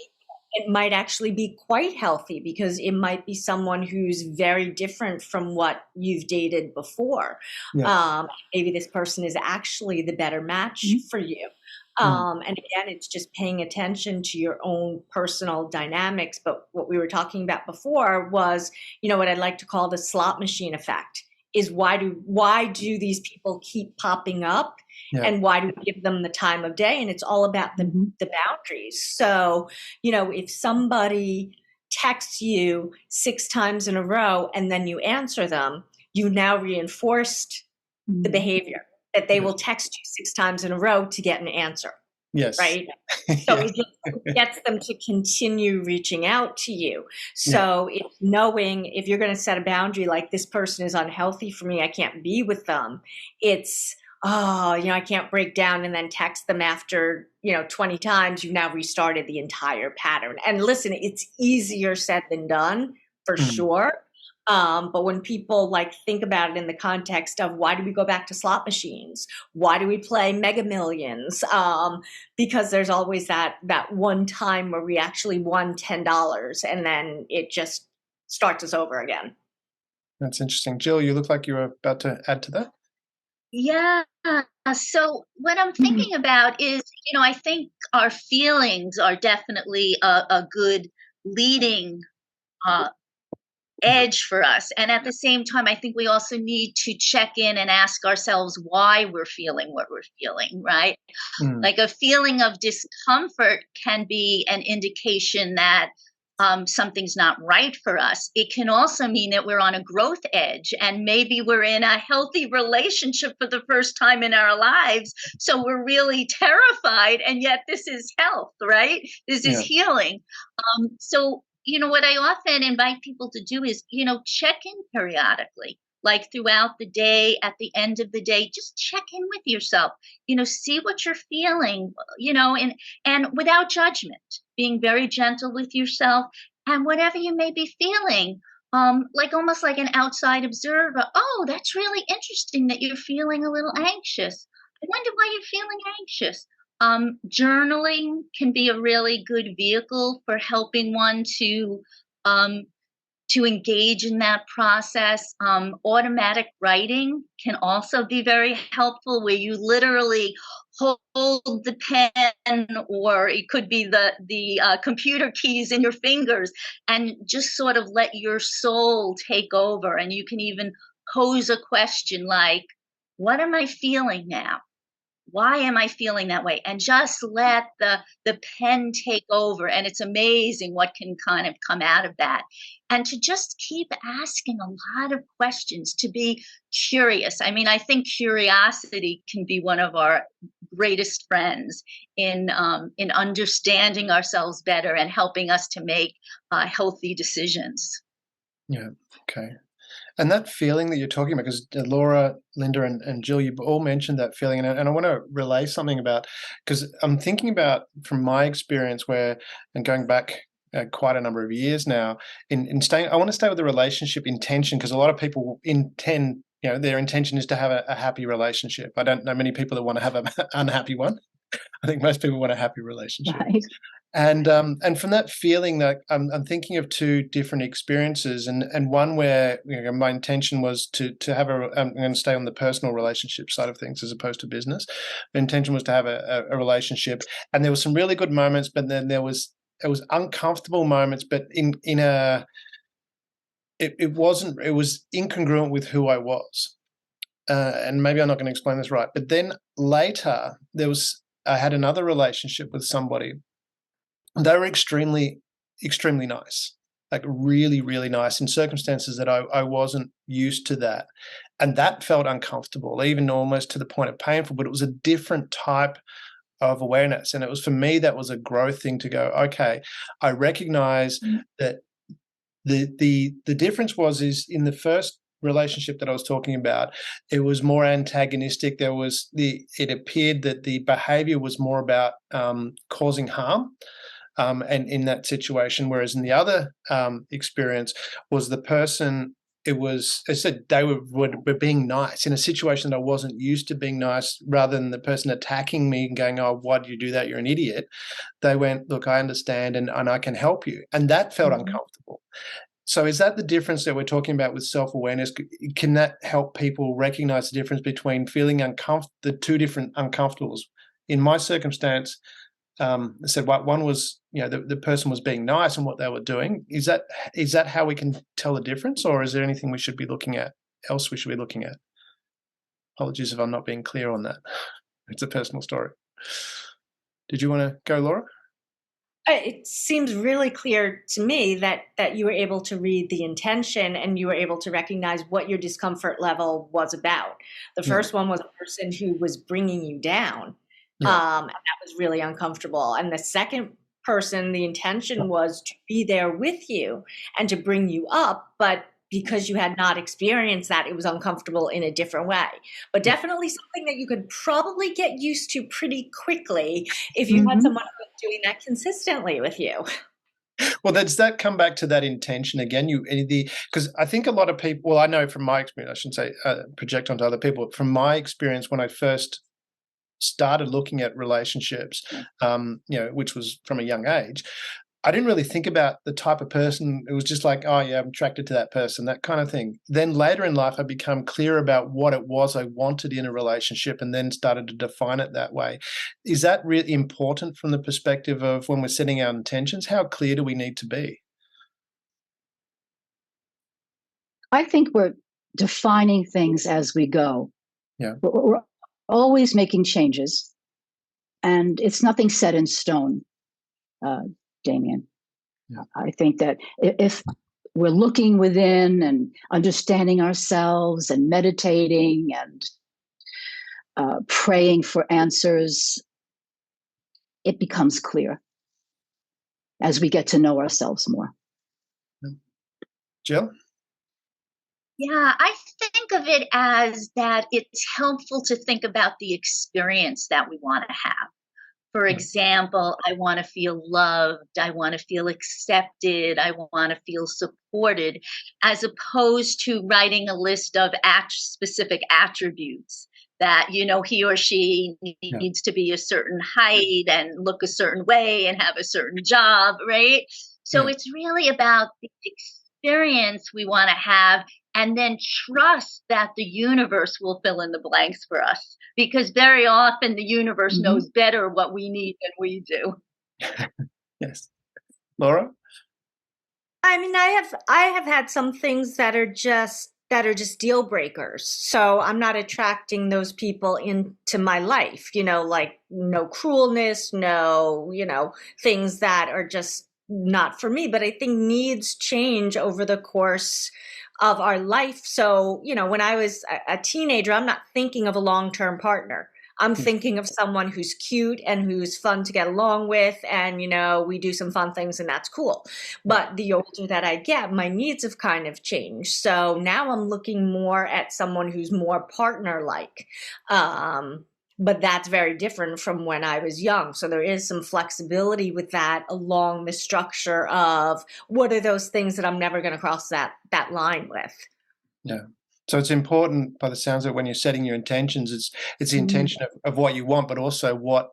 It might actually be quite healthy because it might be someone who's very different from what you've dated before. Yeah. Maybe this person is actually the better match for you. And again, it's just paying attention to your own personal dynamics. But what we were talking about before was, you know, what I'd like to call the slot machine effect is why do these people keep popping up? Yeah. And why do we give them the time of day? And it's all about the boundaries. So, you know, if somebody texts you 6 times in a row and then you answer them, you now reinforced the behavior that they will text you 6 times in a row to get an answer. Yes. Right. So it just gets them to continue reaching out to you. So if you're going to set a boundary, like this person is unhealthy for me, I can't be with them. It's, oh, you know, I can't break down and then text them after, 20 times. You've now restarted the entire pattern. And listen, it's easier said than done for sure. But when people think about it in the context of why do we go back to slot machines? Why do we play Mega Millions? Because there's always that one time where we actually won $10 and then it just starts us over again. That's interesting. Jill, you look like you were about to add to that. Yeah. So what I'm thinking about is, I think our feelings are definitely a good leading edge for us. And at the same time, I think we also need to check in and ask ourselves why we're feeling what we're feeling, right? Like a feeling of discomfort can be an indication that something's not right for us. It can also mean that we're on a growth edge and maybe we're in a healthy relationship for the first time in our lives. So we're really terrified, and yet this is health, right? This is healing. So what I often invite people to do is, check in periodically, like throughout the day, at the end of the day, just check in with yourself, see what you're feeling, and without judgment, being very gentle with yourself and whatever you may be feeling, almost like an outside observer. Oh, that's really interesting that you're feeling a little anxious. I wonder why you're feeling anxious. Journaling can be a really good vehicle for helping one to engage in that process. Automatic writing can also be very helpful, where you literally hold the pen, or it could be the computer keys in your fingers, and just sort of let your soul take over. And you can even pose a question like, what am I feeling now? Why am I feeling that way? And just let the pen take over. And it's amazing what can kind of come out of that. And to just keep asking a lot of questions, to be curious. I mean, I think curiosity can be one of our greatest friends in understanding ourselves better and helping us to make healthy decisions. Yeah. Okay. And that feeling that you're talking about, because Laura, Linda, and Jill, you all mentioned that feeling, and I want to relay something about, because I'm thinking about from my experience and going back quite a number of years now, in staying, I want to stay with the relationship intention, because a lot of people intend, their intention is to have a happy relationship. I don't know many people that want to have an unhappy one. I think most people want a happy relationship. Right. And from that feeling, that I'm thinking of two different experiences, and one where my intention was to have I'm going to stay on the personal relationship side of things as opposed to business. The intention was to have a relationship, and there were some really good moments, but then it was uncomfortable moments, but it was incongruent with who I was. And maybe I'm not going to explain this right, but then later I had another relationship with somebody. They were extremely, extremely nice, like really, really nice in circumstances that I wasn't used to that. And that felt uncomfortable, even almost to the point of painful, but it was a different type of awareness. And it was, for me, that was a growth thing to go, okay, I recognize that the difference is in the first relationship that I was talking about, it was more antagonistic. It appeared that the behavior was more about causing harm. And in that situation, whereas in the other experience was the person, it was, I said, they were being nice in a situation that I wasn't used to being nice, rather than the person attacking me and going, oh, why do you do that? You're an idiot. They went, look, I understand and I can help you. And that felt uncomfortable. So is that the difference that we're talking about with self-awareness? Can that help people recognize the difference between feeling the two different uncomfortables? In my circumstance, I said one was, the person was being nice and what they were doing. Is that how we can tell the difference, or is there anything we should be looking at? Apologies if I'm not being clear on that. It's a personal story. Did you want to go, Laura? It seems really clear to me that you were able to read the intention and you were able to recognize what your discomfort level was about. The first one was a person who was bringing you down. And that was really uncomfortable. And the second person, the intention was to be there with you and to bring you up, but because you had not experienced that, it was uncomfortable in a different way. But definitely something that you could probably get used to pretty quickly if you had someone who was doing that consistently with you. Well, does that come back to that intention again? Because I think a lot of people, well, I know from my experience, I shouldn't say project onto other people, from my experience when I first started looking at relationships, which was from a young age, I didn't really think about the type of person. It was just like, oh yeah, I'm attracted to that person, that kind of thing. Then later in life, I become clear about what it was I wanted in a relationship and then started to define it that way. Is that really important from the perspective of when we're setting our intentions? How clear do we need to be? I think we're defining things as we go. Yeah. We're always making changes, and it's nothing set in stone, Damien. Yeah. I think that if we're looking within and understanding ourselves and meditating and praying for answers, it becomes clear as we get to know ourselves more. Jill? Yeah, I think of it as that it's helpful to think about the experience that we want to have. For example, I want to feel loved, I want to feel accepted, I want to feel supported, as opposed to writing a list of specific attributes that, he or she needs to be a certain height and look a certain way and have a certain job, right? So it's really about the experience we want to have, and then trust that the universe will fill in the blanks for us, because very often the universe knows better what we need than we do. Yes. Laura? I mean, I have had some things that are just deal breakers. So I'm not attracting those people into my life, like no cruelness, no, things that are just not for me. But I think needs change over the course of our life. So, when I was a teenager, I'm not thinking of a long-term partner. I'm thinking of someone who's cute and who's fun to get along with, and, we do some fun things and that's cool. But the older that I get, my needs have kind of changed. So now I'm looking more at someone who's more partner-like. But that's very different from when I was young. So there is some flexibility with that along the structure of what are those things that I'm never going to cross that line with. Yeah. So it's important, by the sounds of it, when you're setting your intentions, it's the intention of what you want, but also what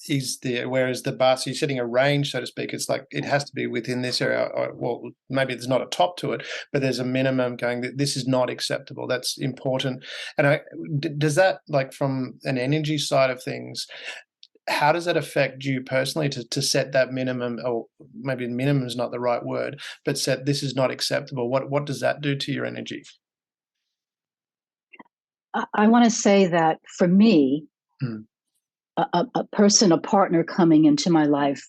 is there, whereas the bar, so you're setting a range, so to speak. It's like it has to be within this area. Well, maybe there's not a top to it, but there's a minimum going that this is not acceptable. That's important. And does that, like, from an energy side of things, how does that affect you personally to set that minimum, or maybe minimum is not the right word, but set this is not acceptable? What does that do to your energy? I want to say that for me, a person, a partner coming into my life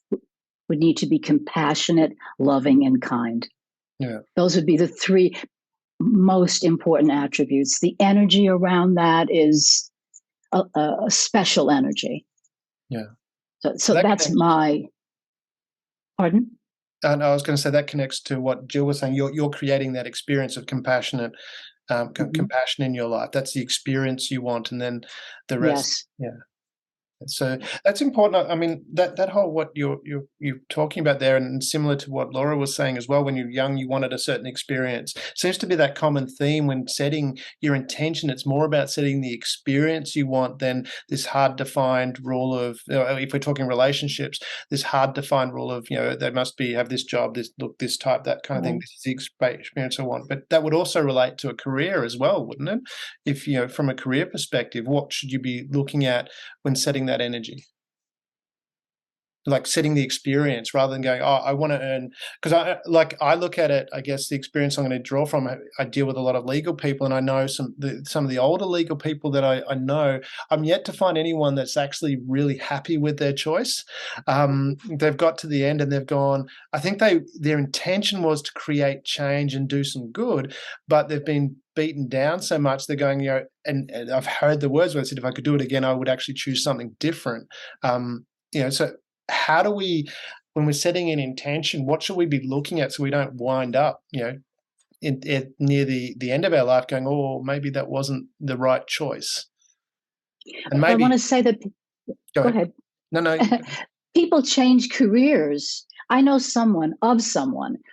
would need to be compassionate, loving, and kind. Yeah. Those would be the three most important attributes. The energy around that is a special energy. Yeah. So that's my, pardon? And I was going to say that connects to what Jill was saying. You're creating that experience of compassion in your life. That's the experience you want, and then the rest. Yes. Yeah. So that's important. I mean, that whole what you're talking about there, and similar to what Laura was saying as well. When you're young, you wanted a certain experience. Seems to be that common theme when setting your intention. It's more about setting the experience you want than this hard-defined rule of. If we're talking relationships, this hard-defined rule of they must have this job, this look, this type, that kind of thing. This is the experience I want. But that would also relate to a career as well, wouldn't it? If from a career perspective, what should you be looking at when setting that energy, like setting the experience rather than going, I want to earn, because I look at it, I guess the experience I'm going to draw from, I deal with a lot of legal people, and I know some of the older legal people that I know. I'm yet to find anyone that's actually really happy with their choice. They've got to the end and they've gone, I think their intention was to create change and do some good, but they've been beaten down so much, they're going, and I've heard the words where I said, if I could do it again, I would actually choose something different. So how do we, when we're setting an intention, what should we be looking at so we don't wind up, near the end of our life going, oh, maybe that wasn't the right choice? And maybe I want to say that. Go ahead. No. People change careers. I know someone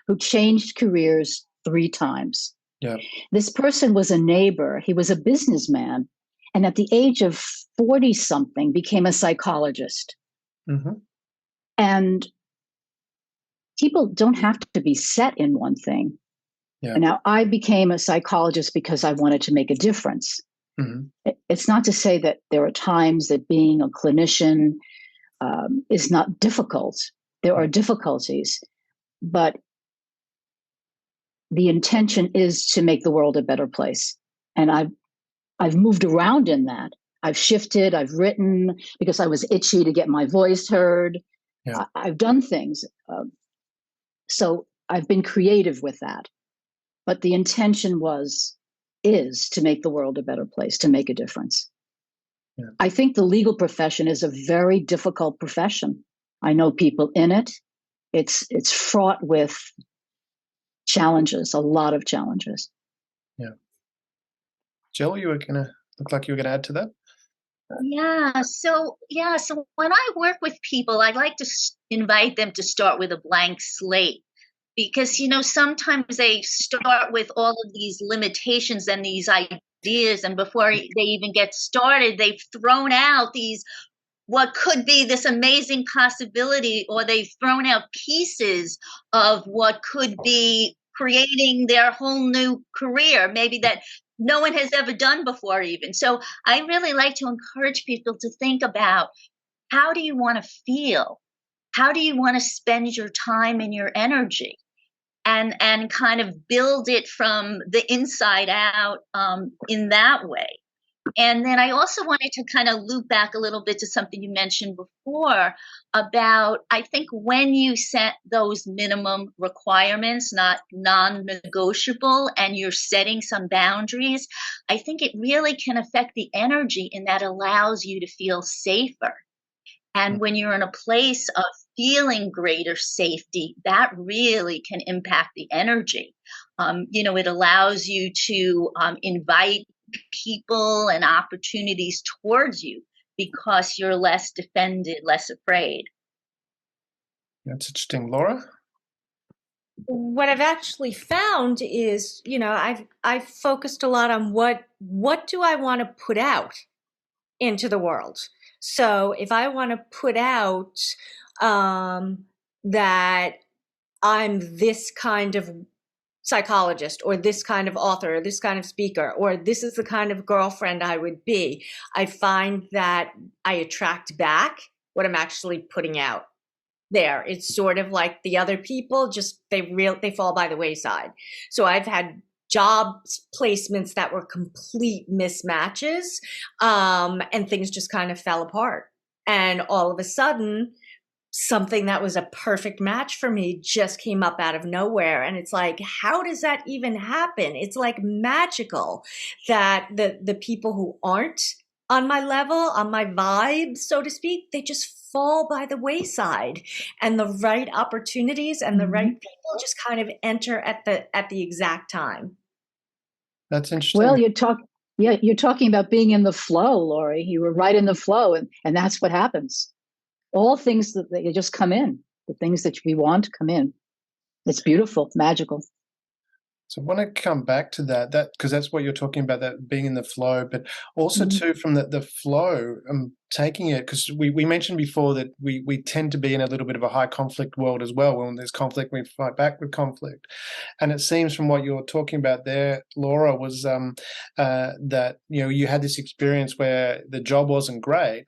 who changed careers 3 times. Yeah. This person was a neighbor. He was a businessman, and at the age of 40-something, became a psychologist. Mm-hmm. And people don't have to be set in one thing. Yeah. Now, I became a psychologist because I wanted to make a difference. Mm-hmm. It's not to say that there are times that being a clinician is not difficult. There are difficulties, but the intention is to make the world a better place. And I've moved around in that. I've shifted, I've written because I was itchy to get my voice heard. Yeah. I've done things. So I've been creative with that. But the intention is to make the world a better place, to make a difference. Yeah. I think the legal profession is a very difficult profession. I know people in it. It's fraught with challenges, a lot of challenges. Yeah. Jill, you were going to look like you were going to add to that? So when I work with people, I like to invite them to start with a blank slate, because, sometimes they start with all of these limitations and these ideas, and before they even get started, they've thrown out what could be this amazing possibility, or they've thrown out pieces of what could be creating their whole new career, maybe that no one has ever done before even. So I really like to encourage people to think about, how do you want to feel? How do you want to spend your time and your energy? And kind of build it from the inside out in that way. And then I also wanted to kind of loop back a little bit to something you mentioned before about, I think when you set those minimum requirements, not non-negotiable, and you're setting some boundaries, I think it really can affect the energy, and that allows you to feel safer. And when you're in a place of feeling greater safety, that really can impact the energy. It allows you to invite people and opportunities towards you because you're less defended, less afraid. That's interesting. Laura? What I've actually found is, I've focused a lot on what do I want to put out into the world? So if I want to put out that I'm this kind of psychologist or this kind of author or this kind of speaker, or this is the kind of girlfriend I would be, I find that I attract back what I'm actually putting out there. It's sort of like the other people, just they fall by the wayside. So I've had job placements that were complete mismatches, and things just kind of fell apart. And all of a sudden, something that was a perfect match for me just came up out of nowhere. And it's like, how does that even happen? It's like magical that the people who aren't on my level, on my vibe, so to speak, they just fall by the wayside, and the right opportunities and the right people just kind of enter at the exact time. That's interesting. Well, you're talking about being in the flow, Lori. You were right in the flow, and that's what happens. All things that they just come in. The things that we want come in. It's beautiful, magical. So I want to come back to that because that's what you're talking about, that being in the flow, but also too from the flow, taking it, because we mentioned before that we tend to be in a little bit of a high conflict world as well. When there's conflict, we fight back with conflict. And it seems from what you're talking about there, Laura, was that, you had this experience where the job wasn't great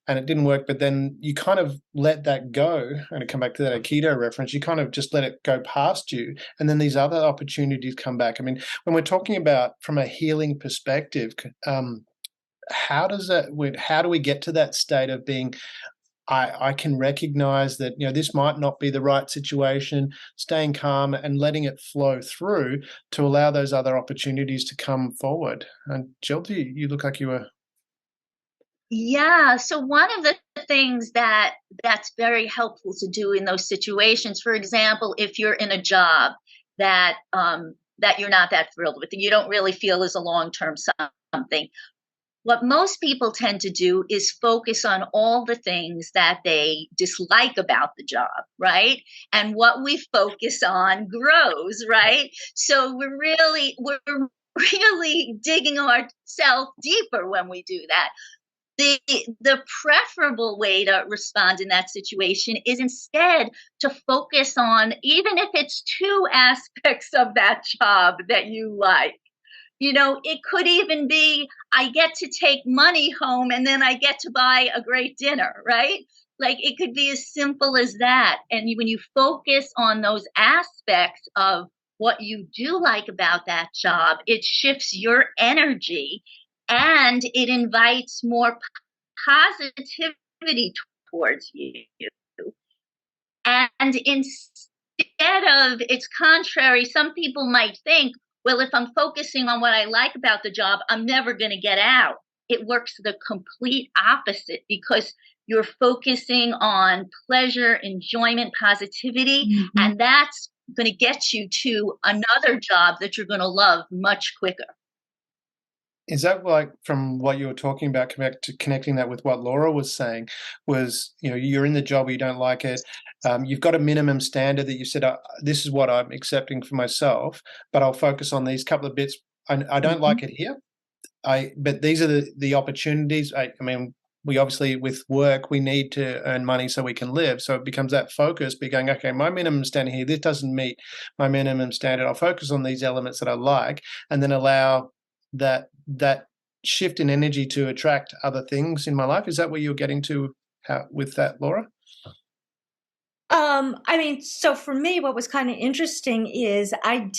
and it didn't work, but then you kind of let that go. And to come back to that Aikido reference, you kind of just let it go past you. And then these other opportunities come back. I mean, when we're talking about from a healing perspective, how do we get to that state of being, I can recognize that, this might not be the right situation, staying calm and letting it flow through to allow those other opportunities to come forward. And Jill, you look like you were. Yeah. So one of the things that's very helpful to do in those situations, for example, if you're in a job that you're not that thrilled with, and you don't really feel is a long-term something, what most people tend to do is focus on all the things that they dislike about the job, right? And what we focus on grows, right? So we're really digging ourselves deeper when we do that. The preferable way to respond in that situation is instead to focus on, even if it's two aspects of that job that you like. It could even be, I get to take money home and then I get to buy a great dinner, right? Like it could be as simple as that. And when you focus on those aspects of what you do like about that job, it shifts your energy and it invites more positivity towards you. And instead of, it's contrary, some people might think, well, if I'm focusing on what I like about the job, I'm never going to get out. It works the complete opposite, because you're focusing on pleasure, enjoyment, positivity, and that's going to get you to another job that you're going to love much quicker. Is that like, from what you were talking about, connecting that with what Laura was saying, was, you're in the job, you don't like it, you've got a minimum standard that you said, this is what I'm accepting for myself, but I'll focus on these couple of bits. I don't like it here, but these are the opportunities. I mean, we obviously, with work, we need to earn money so we can live. So it becomes that focus, be going, okay, my minimum standard here, this doesn't meet my minimum standard. I'll focus on these elements that I like, and then allow that shift in energy to attract other things in my life. Is that where you're getting to with that, Laura? I mean, so for me, what was kind of interesting is I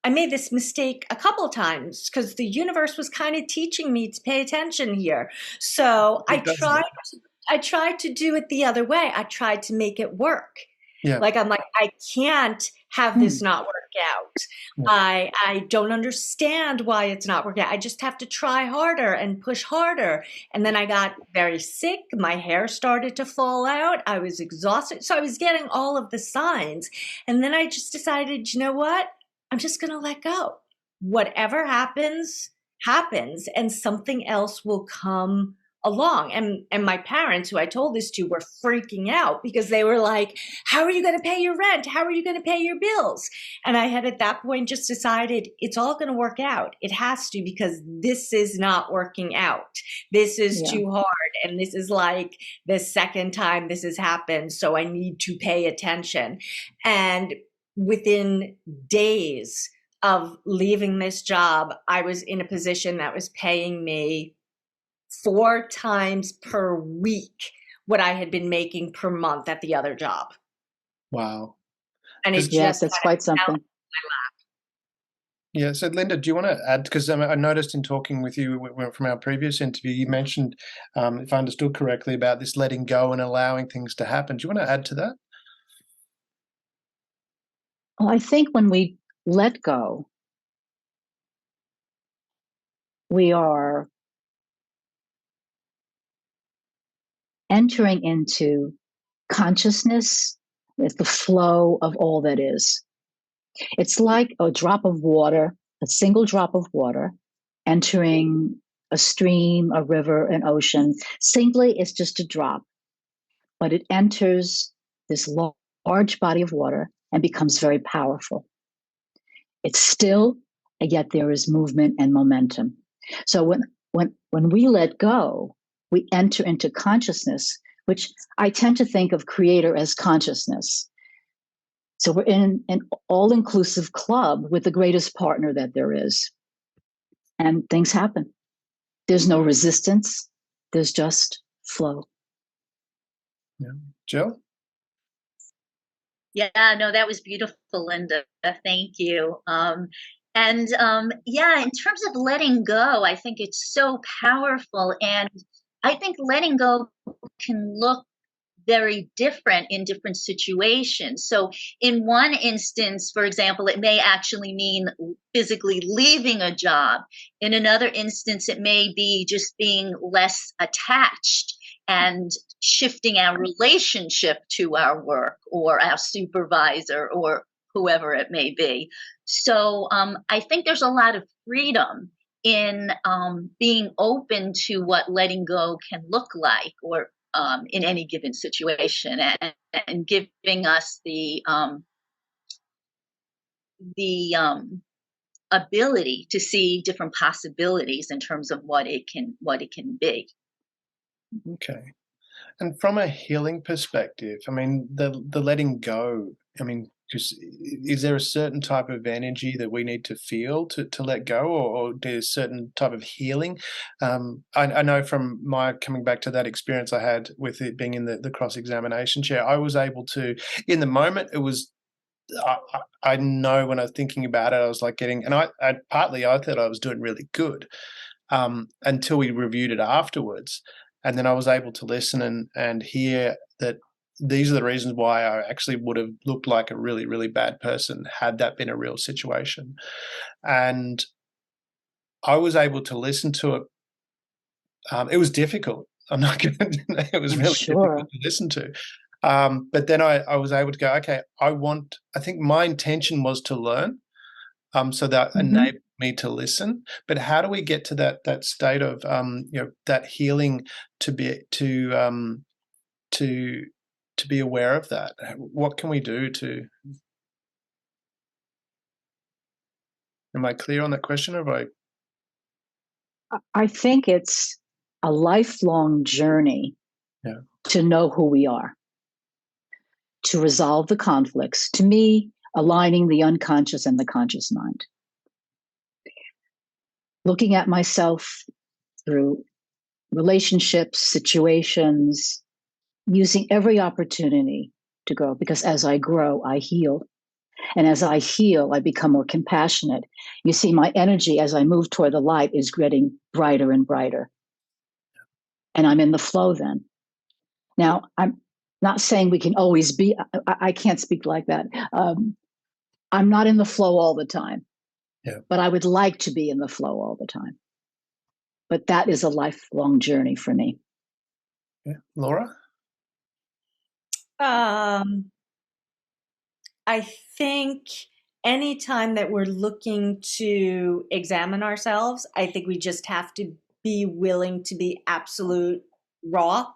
made this mistake a couple of times because the universe was kind of teaching me to pay attention here. So I tried to do it the other way. I tried to make it work. Yeah. Like, I'm like, I can't have this not work out. Yeah. I don't understand why it's not working out. I just have to try harder and push harder. And then I got very sick. My hair started to fall out. I was exhausted. So I was getting all of the signs. And then I just decided, you know what? I'm just going to let go. Whatever happens, happens. And something else will come along. And my parents, who I told this to, were freaking out because they were like, how are you going to pay your rent? How are you going to pay your bills? And I had at that point just decided it's all going to work out. It has to, because this is not working out. This is too hard. And this is like the second time this has happened. So I need to pay attention. And within days of leaving this job, I was in a position that was paying me 4 times per week what I had been making per month at the other job. Wow. And it Yes, just that's quite something. Yeah. So, Linda, do you want to add? Because I noticed in talking with you from our previous interview, you mentioned, if I understood correctly, about this letting go and allowing things to happen. Do you want to add to that? Well, I think when we let go, we are entering into consciousness with the flow of all that is. It's like a drop of water, a single drop of water entering a stream, a river, an ocean. Singly, it's just a drop, but it enters this large body of water and becomes very powerful. It's still, and yet there is movement and momentum. So when we let go, we enter into consciousness, which I tend to think of creator as consciousness. So we're in an all-inclusive club with the greatest partner that there is. And things happen. There's no resistance. There's just flow. Yeah. Jill? Yeah, no, that was beautiful, Linda. Thank you. Yeah, in terms of letting go, I think it's so powerful. And I think letting go can look very different in different situations. So in one instance, for example, it may actually mean physically leaving a job. In another instance, it may be just being less attached and shifting our relationship to our work or our supervisor or whoever it may be. So I think there's a lot of freedom in being open to what letting go can look like, or in any given situation, and giving us the ability to see different possibilities in terms of what it can be. Okay. And from a healing perspective, I mean, the letting go, I mean, is there a certain type of energy that we need to feel to let go, or there's a certain type of healing? I know from my coming back to that experience I had with it being in the cross-examination chair, I was able to, in the moment, it was, I know when I was thinking about it, I was like getting, and I partly I thought I was doing really good, until we reviewed it afterwards. And then I was able to listen and hear that these are the reasons why I actually would have looked like a really, really bad person had that been a real situation. And I was able to listen to it. It was difficult. I'm not going to, it was really difficult to listen to. But then I was able to go, okay, I think my intention was to learn. So that enabled me to listen. But how do we get to that state of that healing to be aware of that? What can we do to? Am I clear on that question, or have I think it's a lifelong journey to know who we are, to resolve the conflicts. To me, aligning the unconscious and the conscious mind. Looking at myself through relationships, situations, using every opportunity to grow, because as I grow, I heal. And as I heal, I become more compassionate. You see, my energy as I move toward the light is getting brighter and brighter. And I'm in the flow then. Now, I'm not saying we can always be, I can't speak like that. I'm not in the flow all the time. Yeah. But I would like to be in the flow all the time. But that is a lifelong journey for me. Yeah. Laura? I think anytime that we're looking to examine ourselves, I think we just have to be willing to be absolute raw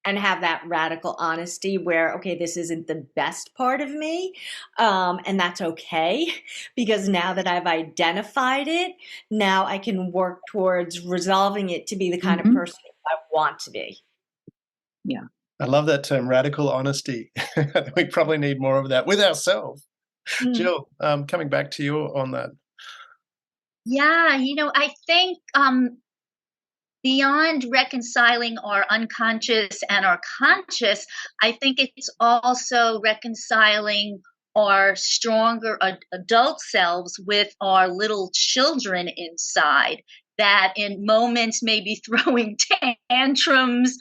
and have that radical honesty where, okay, this isn't the best part of me. And that's okay, because now that I've identified it, now I can work towards resolving it to be the kind of person I want to be. Yeah. I love that term, radical honesty. We probably need more of that with ourselves. Jill, coming back to you on that. Yeah, I think beyond reconciling our unconscious and our conscious, I think it's also reconciling our stronger adult selves with our little children inside that in moments may be throwing tantrums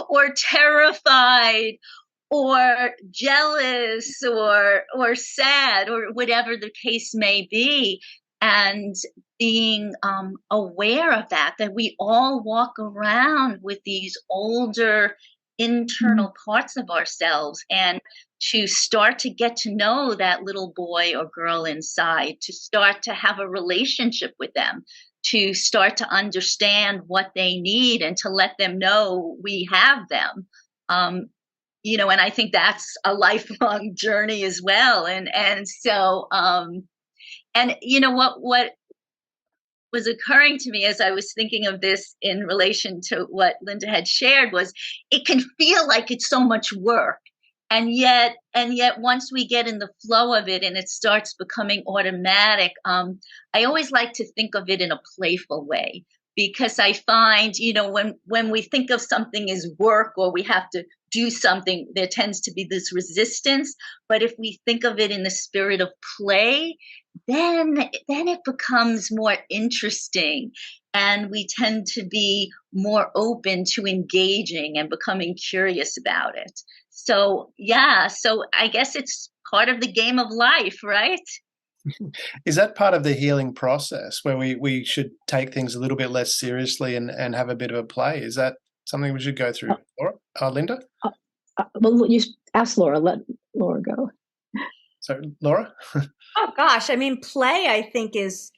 or terrified or jealous or sad or whatever the case may be, and being aware of that we all walk around with these older internal parts of ourselves, and to start to get to know that little boy or girl inside, to start to have a relationship with them, to start to understand what they need and to let them know we have them. And I think that's a lifelong journey as well. And so, what was occurring to me as I was thinking of this in relation to what Linda had shared was, it can feel like it's so much work. And yet once we get in the flow of it and it starts becoming automatic, I always like to think of it in a playful way, because I find, when we think of something as work or we have to do something, there tends to be this resistance. But if we think of it in the spirit of play, then it becomes more interesting, and we tend to be more open to engaging and becoming curious about it. So I guess it's part of the game of life, right? Is that part of the healing process where we should take things a little bit less seriously and have a bit of a play? Is that something we should go through? Laura? Linda? Well, you ask Laura. Let Laura go. So, Laura? Oh gosh, I mean, play, I think, is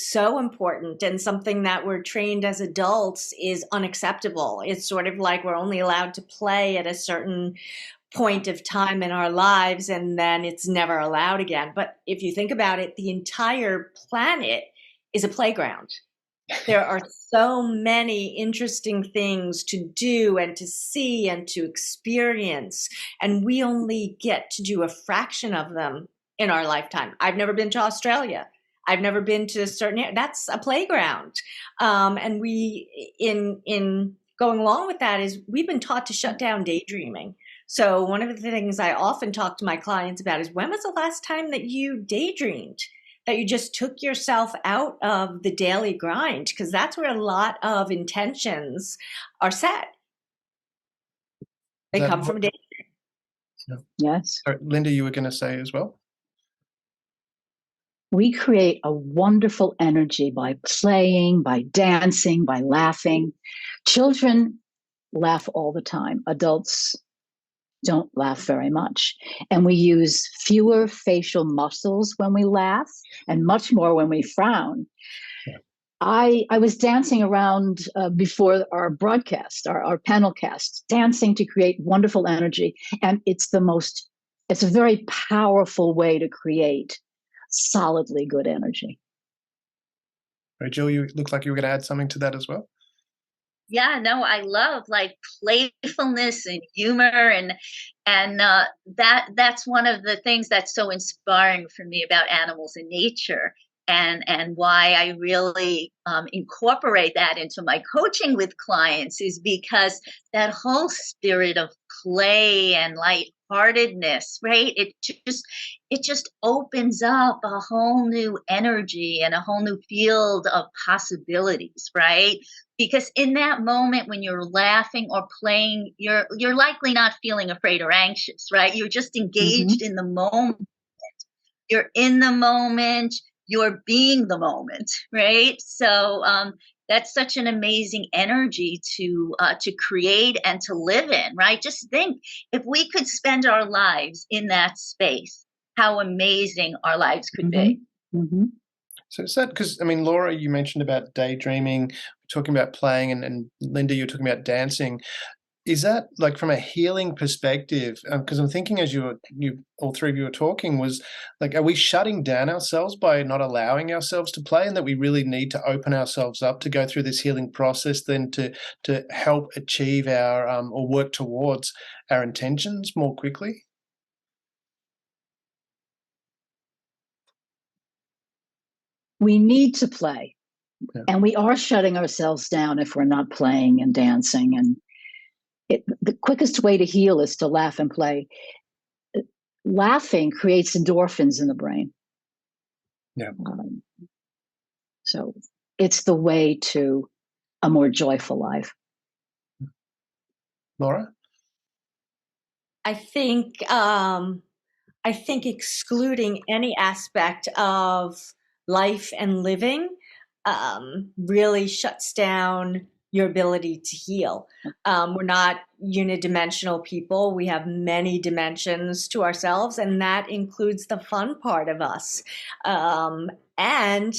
so important, and something that we're trained as adults is unacceptable. It's sort of like we're only allowed to play at a certain point of time in our lives, and then it's never allowed again. But if you think about it, the entire planet is a playground. There are so many interesting things to do and to see and to experience, and we only get to do a fraction of them in our lifetime. I've never been to Australia. I've never been to that's a playground. And we, in going along with that, is we've been taught to shut down daydreaming. So one of the things I often talk to my clients about is, when was the last time that you daydreamed? That you just took yourself out of the daily grind? Because that's where a lot of intentions are set. They come from daydreaming. Yes. Linda, you were going to say as well? We create a wonderful energy by playing, by dancing, by laughing. Children laugh all the time. Adults don't laugh very much. And we use fewer facial muscles when we laugh and much more when we frown. Yeah. I was dancing around before our broadcast, our PanelCast, dancing to create wonderful energy. And it's a very powerful way to create solidly good energy. Right, Jill, you look like you were going to add something to that as well. Yeah, no, I love playfulness and humor, and that's one of the things that's so inspiring for me about animals and nature, and why I really incorporate that into my coaching with clients, is because that whole spirit of play and lightheartedness, right? It just opens up a whole new energy and a whole new field of possibilities, right? Because in that moment when you're laughing or playing, you're likely not feeling afraid or anxious, right? You're just engaged in the moment. You're in the moment. You're being the moment, right? So that's such an amazing energy to create and to live in, right? Just think, if we could spend our lives in that space, how amazing our lives could be. Mm-hmm. So is that because, I mean, Laura, you mentioned about daydreaming, talking about playing, and Linda, you're talking about dancing. Is that like from a healing perspective? Because I'm thinking as you all three of you were talking, was like, are we shutting down ourselves by not allowing ourselves to play, and that we really need to open ourselves up to go through this healing process, then to help achieve our or work towards our intentions more quickly? We need to play. Yeah. And we are shutting ourselves down if we're not playing and dancing. And the quickest way to heal is to laugh and play. Laughing creates endorphins in the brain. Yeah. So it's the way to a more joyful life. Laura? I think excluding any aspect of life and living really shuts down your ability to heal. We're not unidimensional people. We have many dimensions to ourselves, and that includes the fun part of us. And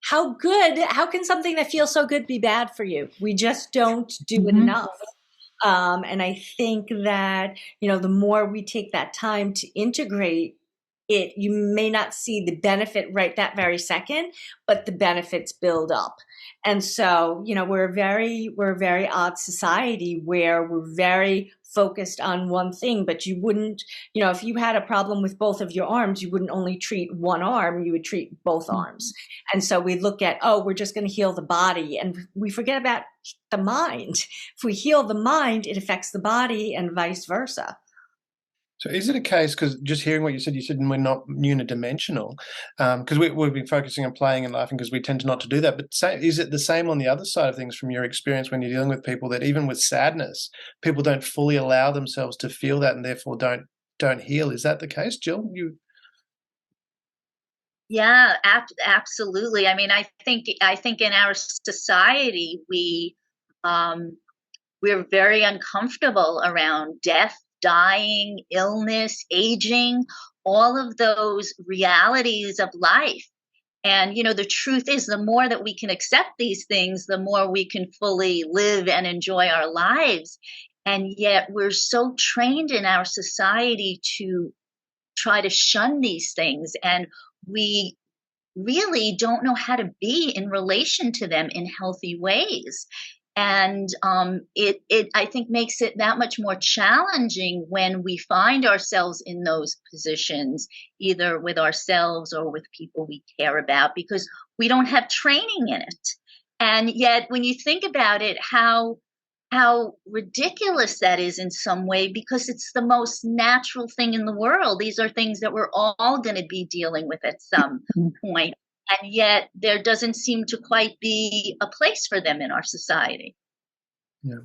how can something that feels so good be bad for you? We just don't do it enough. And I think that, the more we take that time to integrate it, you may not see the benefit right that very second, but the benefits build up. And so, we're a very odd society where we're very focused on one thing, but you wouldn't, if you had a problem with both of your arms, you wouldn't only treat one arm, you would treat both arms. And so we look at, we're just going to heal the body, and we forget about the mind. If we heal the mind, it affects the body, and vice versa. So is it a case, because just hearing what you said we're not unidimensional, because we've been focusing on playing and laughing because we tend to not to do that, but is it the same on the other side of things from your experience when you're dealing with people, that even with sadness, people don't fully allow themselves to feel that and therefore don't heal? Is that the case, Jill? Yeah, absolutely. I mean, I think in our society we're very uncomfortable around death, dying, illness, aging, all of those realities of life. And, the truth is, the more that we can accept these things, the more we can fully live and enjoy our lives. And yet we're so trained in our society to try to shun these things. And we really don't know how to be in relation to them in healthy ways. And it I think makes it that much more challenging when we find ourselves in those positions, either with ourselves or with people we care about, because we don't have training in it. And yet, when you think about it, how ridiculous that is in some way, because it's the most natural thing in the world. These are things that we're all going to be dealing with at some point. And yet there doesn't seem to quite be a place for them in our society. Yeah.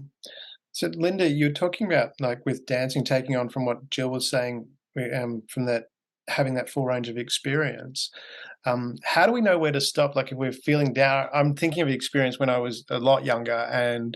So Linda, you're talking about, like, with dancing, taking on from what Jill was saying, from that, having that full range of experience. How do we know where to stop? Like, if we're feeling down, I'm thinking of the experience when I was a lot younger, and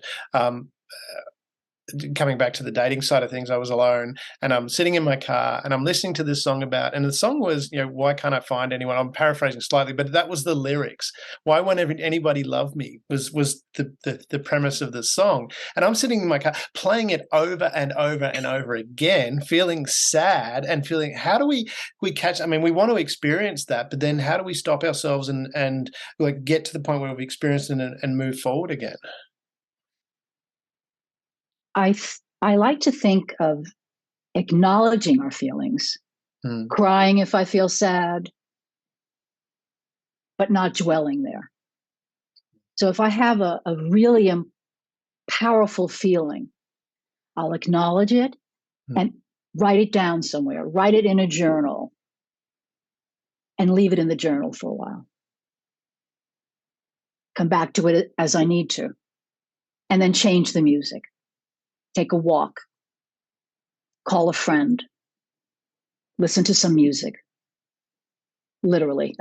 coming back to the dating side of things, I was alone and I'm sitting in my car and I'm listening to this song and the song was, why can't I find anyone? I'm paraphrasing slightly, but that was the lyrics. Why won't anybody love me was the premise of the song. And I'm sitting in my car playing it over and over and over again, feeling sad and feeling, how do we catch, I mean, we want to experience that, but then how do we stop ourselves and like get to the point where we've experienced it and move forward again? I like to think of acknowledging our feelings, crying if I feel sad, but not dwelling there. So if I have a really powerful feeling, I'll acknowledge it and write it down somewhere, write it in a journal, and leave it in the journal for a while. Come back to it as I need to, and then change the music. Take a walk, call a friend, listen to some music, literally.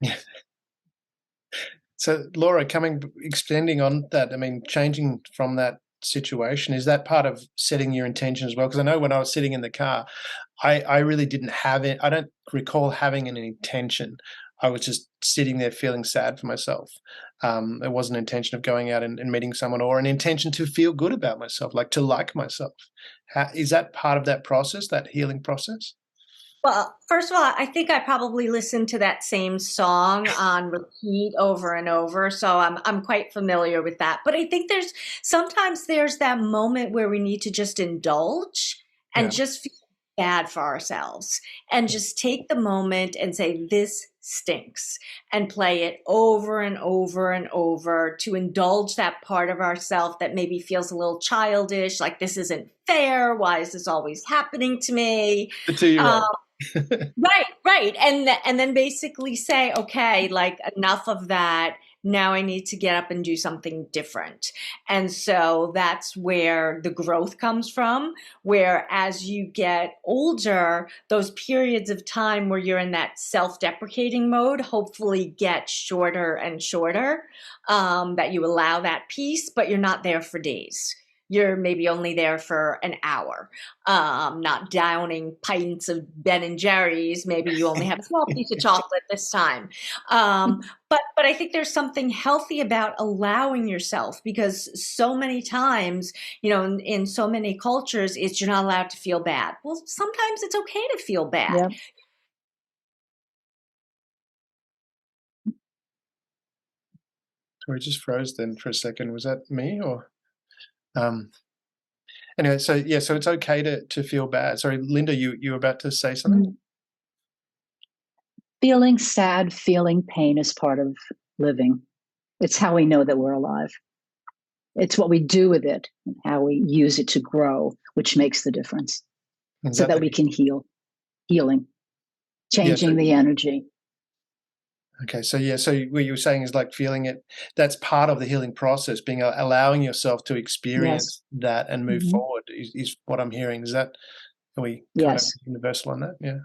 Yeah. So, Laura, extending on that, I mean, changing from that situation, is that part of setting your intention as well? Because I know when I was sitting in the car, I really didn't have it. I don't recall having an intention. I was just sitting there feeling sad for myself. It wasn't an intention of going out and meeting someone, or an intention to feel good about myself, like to like myself. Is that part of that process, that healing process? Well, first of all, I think I probably listened to that same song on repeat over and over, so I'm quite familiar with that. But I think sometimes there's that moment where we need to just indulge and Yeah. just feel bad for ourselves, and just take the moment and say, this stinks, and play it over and over and over, to indulge that part of ourself that maybe feels a little childish, like this isn't fair. Why is this always happening to me? The 2-year-old. Right. And then basically say, okay, like enough of that. Now I need to get up and do something different. And so that's where the growth comes from, where as you get older, those periods of time where you're in that self-deprecating mode hopefully get shorter and shorter, that you allow that peace, but you're not there for days. You're maybe only there for an hour, not downing pints of Ben and Jerry's. Maybe you only have a small piece of chocolate this time. But I think there's something healthy about allowing yourself, because so many times, in so many cultures, you're not allowed to feel bad. Well, sometimes it's okay to feel bad. Yeah. We just froze then for a second. Was that me or? Anyway, so it's okay to feel bad. Sorry, Linda, you were about to say something? Feeling sad, feeling pain is part of living. It's how we know that we're alive. It's what we do with it and how we use it to grow, which makes the difference, so that we can healing, changing the energy. Okay, so what you were saying is like feeling it, that's part of the healing process, allowing yourself to experience that and move forward is what I'm hearing. Are we kind of universal on that? Yeah.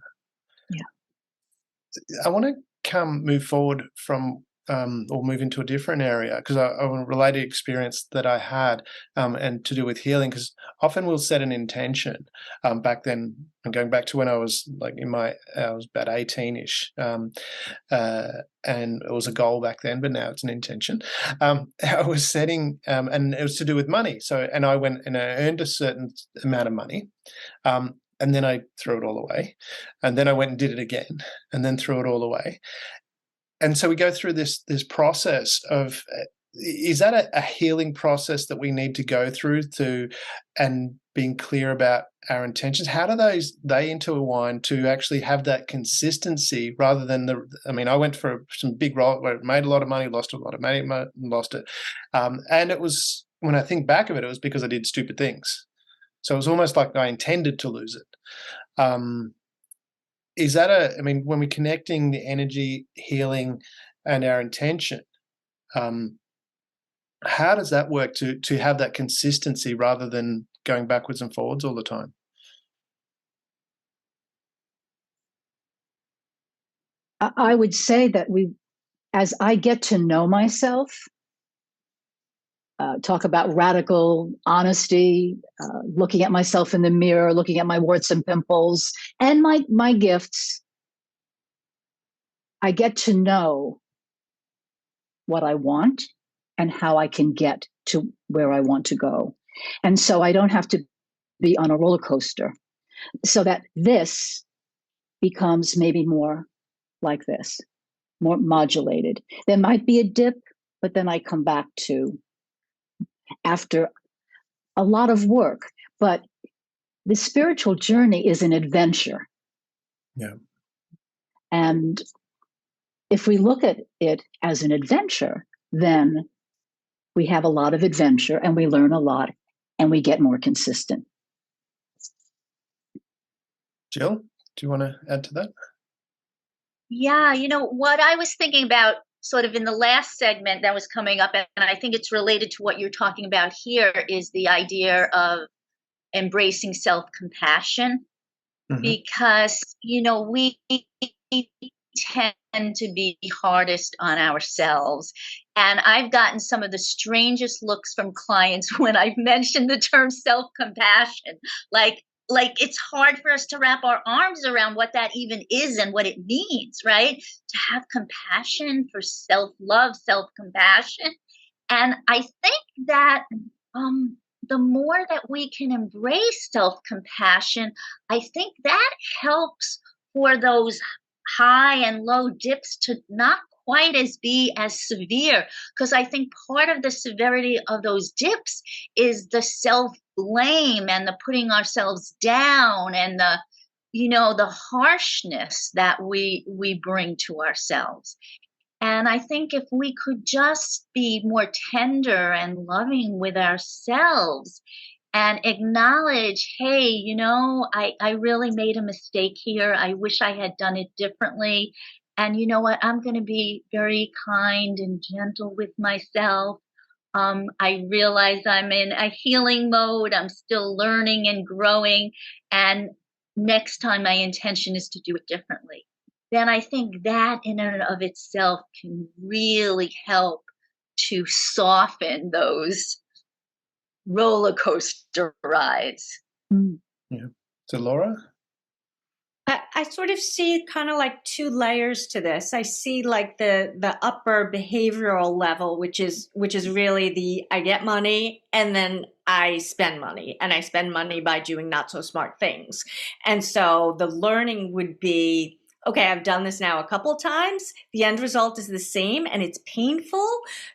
I want to move forward from or move into a different area, because I want to relate an experience that I had and to do with healing, because often we'll set an intention. Back then, I'm going back to when I was like I was about 18-ish, and it was a goal back then, but now it's an intention. I was setting, and it was to do with money. So, and I went and I earned a certain amount of money. And then I threw it all away. And then I went and did it again, and then threw it all away. And so we go through this process of, is that a healing process that we need to go through and being clear about our intentions? How do they intertwine to actually have that consistency rather than I went for some big role where I made a lot of money, lost a lot of money, lost it. And it was, when I think back of it, it was because I did stupid things. So it was almost like I intended to lose it. Is that when we're connecting the energy, healing, and our intention, how does that work to have that consistency rather than going backwards and forwards all the time? I would say that as I get to know myself, talk about radical honesty, looking at myself in the mirror, looking at my warts and pimples and my gifts. I get to know what I want and how I can get to where I want to go. And so I don't have to be on a roller coaster, so that this becomes maybe more like this, more modulated. There might be a dip, but then I come back to, after a lot of work. But the spiritual journey is an adventure. Yeah. And if we look at it as an adventure, then we have a lot of adventure and we learn a lot and we get more consistent. Jill, do you want to add to that? Yeah, what I was thinking about sort of in the last segment that was coming up, and I think it's related to what you're talking about here, is the idea of embracing self-compassion. Because, we tend to be hardest on ourselves. And I've gotten some of the strangest looks from clients when I've mentioned the term self-compassion. Like, like it's hard for us to wrap our arms around what that even is and what it means, right? To have compassion, for self-love, self-compassion. And I think that the more that we can embrace self-compassion, I think that helps for those high and low dips to not quite as be as severe, because I think part of the severity of those dips is the self blame and the putting ourselves down and the harshness that we bring to ourselves. And I think if we could just be more tender and loving with ourselves and acknowledge, hey, I really made a mistake here. I wish I had done it differently. And you know what? I'm going to be very kind and gentle with myself. I realize I'm in a healing mode. I'm still learning and growing. And next time my intention is to do it differently. Then I think that in and of itself can really help to soften those roller coaster rides. Yeah. So Laura? I sort of see kind of like two layers to this. I see like the upper behavioral level, which is really the I get money and then I spend money, and I spend money by doing not so smart things. And so the learning would be, okay, I've done this now a couple of times. The end result is the same and it's painful,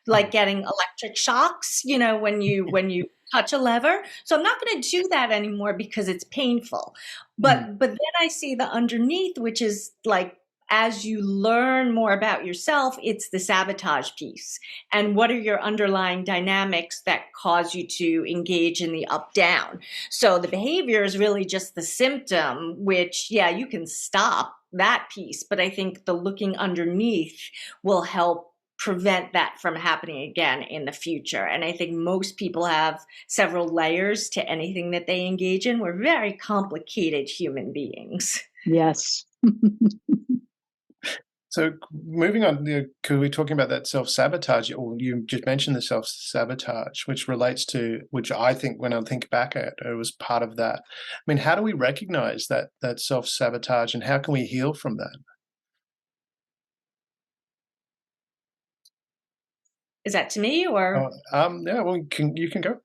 like getting electric shocks, when you touch a lever. So I'm not going to do that anymore because it's painful. But then I see the underneath, which is like, as you learn more about yourself, it's the sabotage piece. And what are your underlying dynamics that cause you to engage in the up down? So the behavior is really just the symptom, which, yeah, you can stop that piece. But I think the looking underneath will help prevent that from happening again in the future. And I think most people have several layers to anything that they engage in. We're very complicated human beings. Yes. So moving on, because we're talking about that self-sabotage, or you just mentioned the self-sabotage, which relates to, which I think when I think back at it was part of that. I mean, how do we recognize that self-sabotage, and how can we heal from that? Is that to me or? Yeah, well, you can go.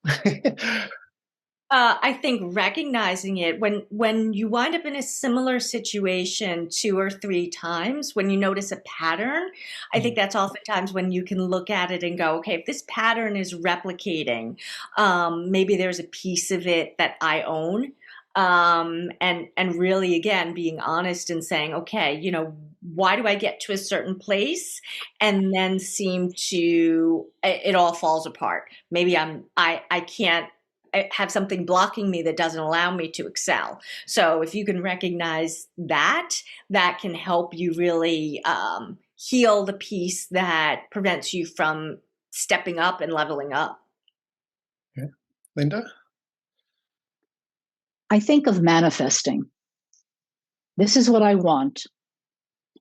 I think recognizing it when you wind up in a similar situation 2 or 3 times, when you notice a pattern, I think that's oftentimes when you can look at it and go, okay, if this pattern is replicating, maybe there's a piece of it that I own. And really, again, being honest and saying, okay, why do I get to a certain place and then seem to, it all falls apart. Maybe I can't have something blocking me that doesn't allow me to excel. So if you can recognize that can help you really heal the piece that prevents you from stepping up and leveling up. Okay. Linda? I think of manifesting. This is what I want.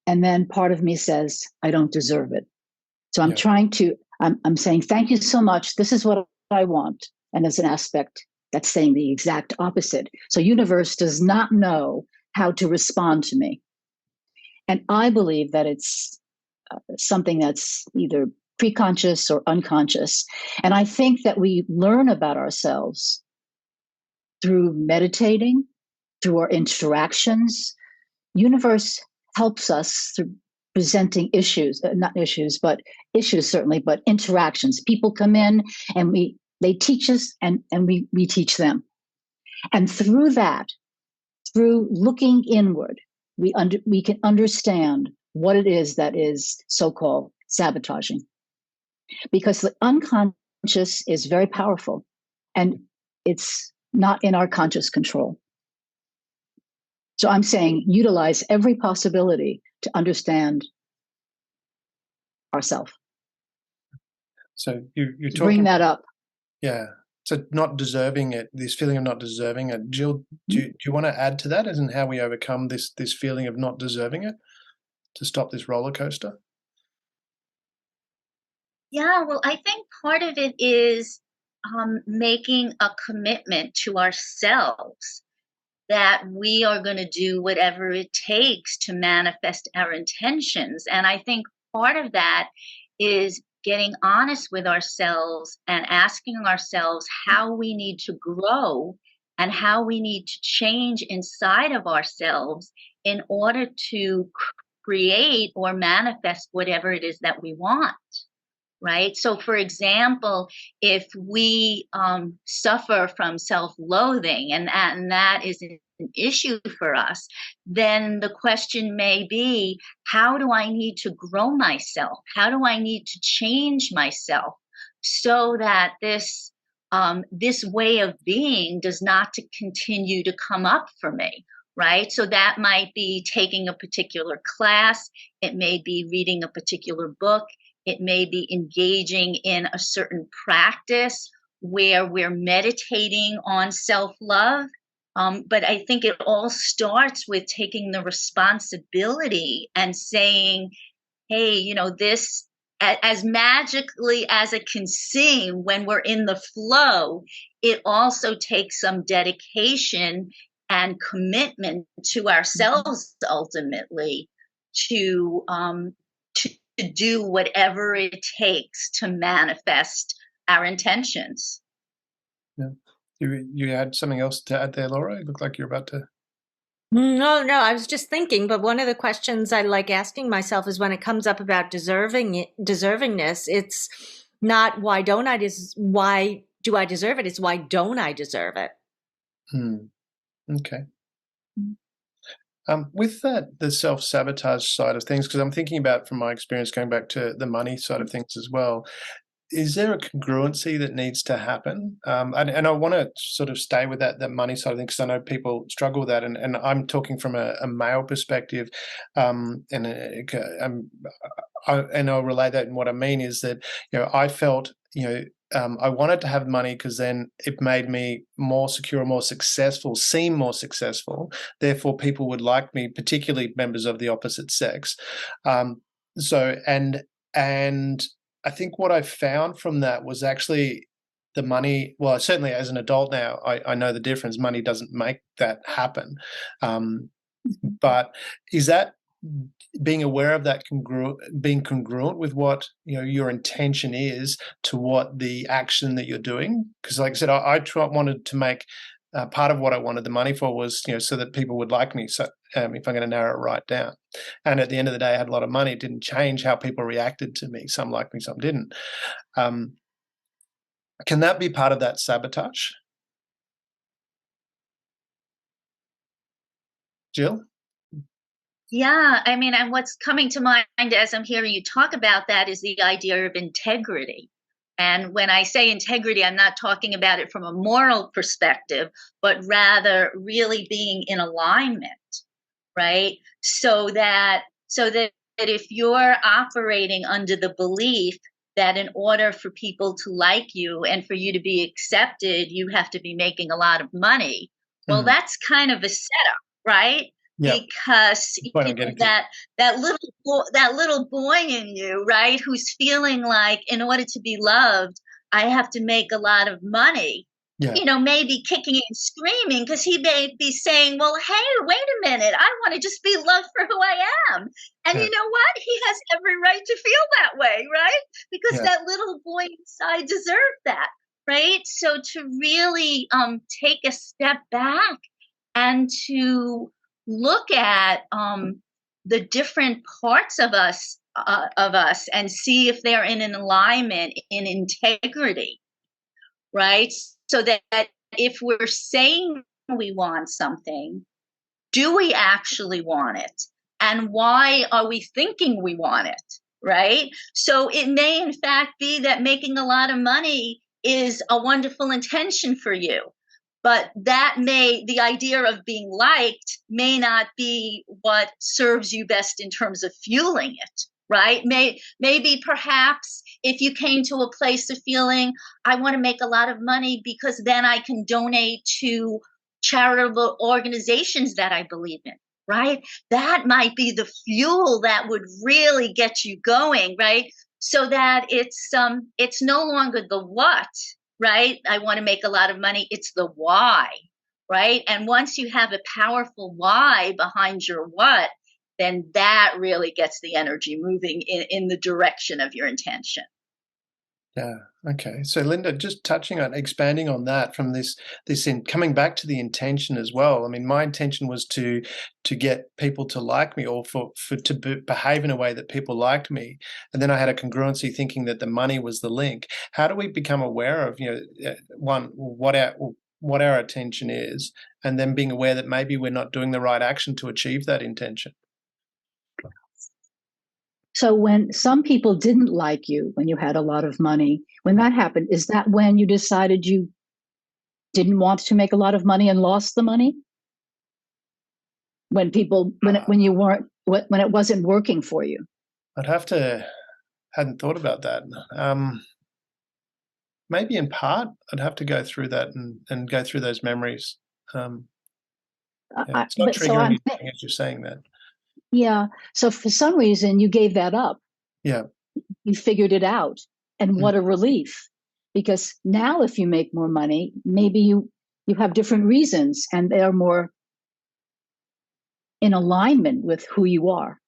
And then part of me says, I don't deserve it. So I'm saying, thank you so much. This is what I want. And there's an aspect that's saying the exact opposite. So universe does not know how to respond to me. And I believe that it's something that's either preconscious or unconscious. And I think that we learn about ourselves through meditating, through our interactions. Universe helps us through presenting issues, not issues, but issues certainly, but interactions. People come in and they teach us and we teach them. And through that, through looking inward, we can understand what it is that is so-called sabotaging. Because the unconscious is very powerful and it's not in our conscious control. So I'm saying utilize every possibility to understand ourselves. So you're talking, bring that up. Yeah. So not deserving it, this feeling of not deserving it. Jill, do you want to add to that as in how we overcome this feeling of not deserving it to stop this roller coaster? Yeah, well, I think part of it is making a commitment to ourselves that we are going to do whatever it takes to manifest our intentions. And I think part of that is getting honest with ourselves and asking ourselves how we need to grow and how we need to change inside of ourselves in order to create or manifest whatever it is that we want. Right? So, for example, if we suffer from self-loathing and that is an issue for us, then the question may be, how do I need to grow myself? How do I need to change myself so that this way of being does not to continue to come up for me? Right? So that might be taking a particular class. It may be reading a particular book. It may be engaging in a certain practice where we're meditating on self-love. But I think it all starts with taking the responsibility and saying, hey, this, as magically as it can seem when we're in the flow, it also takes some dedication and commitment to ourselves ultimately to do whatever it takes to manifest our intentions. Yeah. You had something else to add there, Laura? It looked like you're about to. No, I was just thinking, but one of the questions I like asking myself is when it comes up about deservingness, it's not why do I deserve it? It's why don't I deserve it? Okay. With that, the self-sabotage side of things, because I'm thinking about, from my experience, going back to the money side of things as well, is there a congruency that needs to happen? And I want to sort of stay with that money side of things, because I know people struggle with that, and I'm talking from a male perspective, and I'll relay that. And what I mean is that, I felt, I wanted to have money because then it made me more secure, more successful, seem more successful. Therefore, people would like me, particularly members of the opposite sex. And I think what I found from that was actually the money. Well, certainly as an adult now, I know the difference. Money doesn't make that happen. But is that being aware of that, being congruent with what your intention is to what the action that you're doing? Because, like I said, I wanted to make part of what I wanted the money for was so that people would like me. So if I'm going to narrow it right down, and at the end of the day, I had a lot of money. It didn't change how people reacted to me. Some liked me, some didn't. Can that be part of that sabotage, Jill? Yeah, I mean, and what's coming to mind as I'm hearing you talk about that is the idea of integrity. And when I say integrity, I'm not talking about it from a moral perspective, but rather really being in alignment, right? So that if you're operating under the belief that in order for people to like you and for you to be accepted, you have to be making a lot of money. Well, that's kind of a setup, right? Yep. Because that little boy in you, right, who's feeling like in order to be loved, I have to make a lot of money. Yeah. Maybe kicking and screaming because he may be saying, well, hey, wait a minute, I want to just be loved for who I am. And you know what? He has every right to feel that way, right? Because that little boy inside deserved that, right? So to really take a step back and to look at the different parts of us and see if they're in an alignment, in integrity, right? So that if we're saying we want something, do we actually want it? And why are we thinking we want it, right? So it may in fact be that making a lot of money is a wonderful intention for you. But the idea of being liked may not be what serves you best in terms of fueling it, right? Maybe perhaps if you came to a place of feeling, I want to make a lot of money because then I can donate to charitable organizations that I believe in, right? That might be the fuel that would really get you going, right? So that it's no longer the what, right? I want to make a lot of money. It's the why, right? And once you have a powerful why behind your what, then that really gets the energy moving in the direction of your intention. Yeah. Okay. So, Linda, just expanding on that from coming back to the intention as well. I mean, my intention was to get people to like me, or behave in a way that people liked me, and then I had a congruency thinking that the money was the link. How do we become aware of, one, what our attention is, and then being aware that maybe we're not doing the right action to achieve that intention? So when some people didn't like you when you had a lot of money, when that happened, is that when you decided you didn't want to make a lot of money and lost the money? When it wasn't working for you? Hadn't thought about that. Maybe in part, I'd have to go through that and go through those memories. It's not triggering anything as you're saying that. Yeah. So for some reason, you gave that up. Yeah. You figured it out. And what a relief. Because now if you make more money, maybe you have different reasons and they're more in alignment with who you are.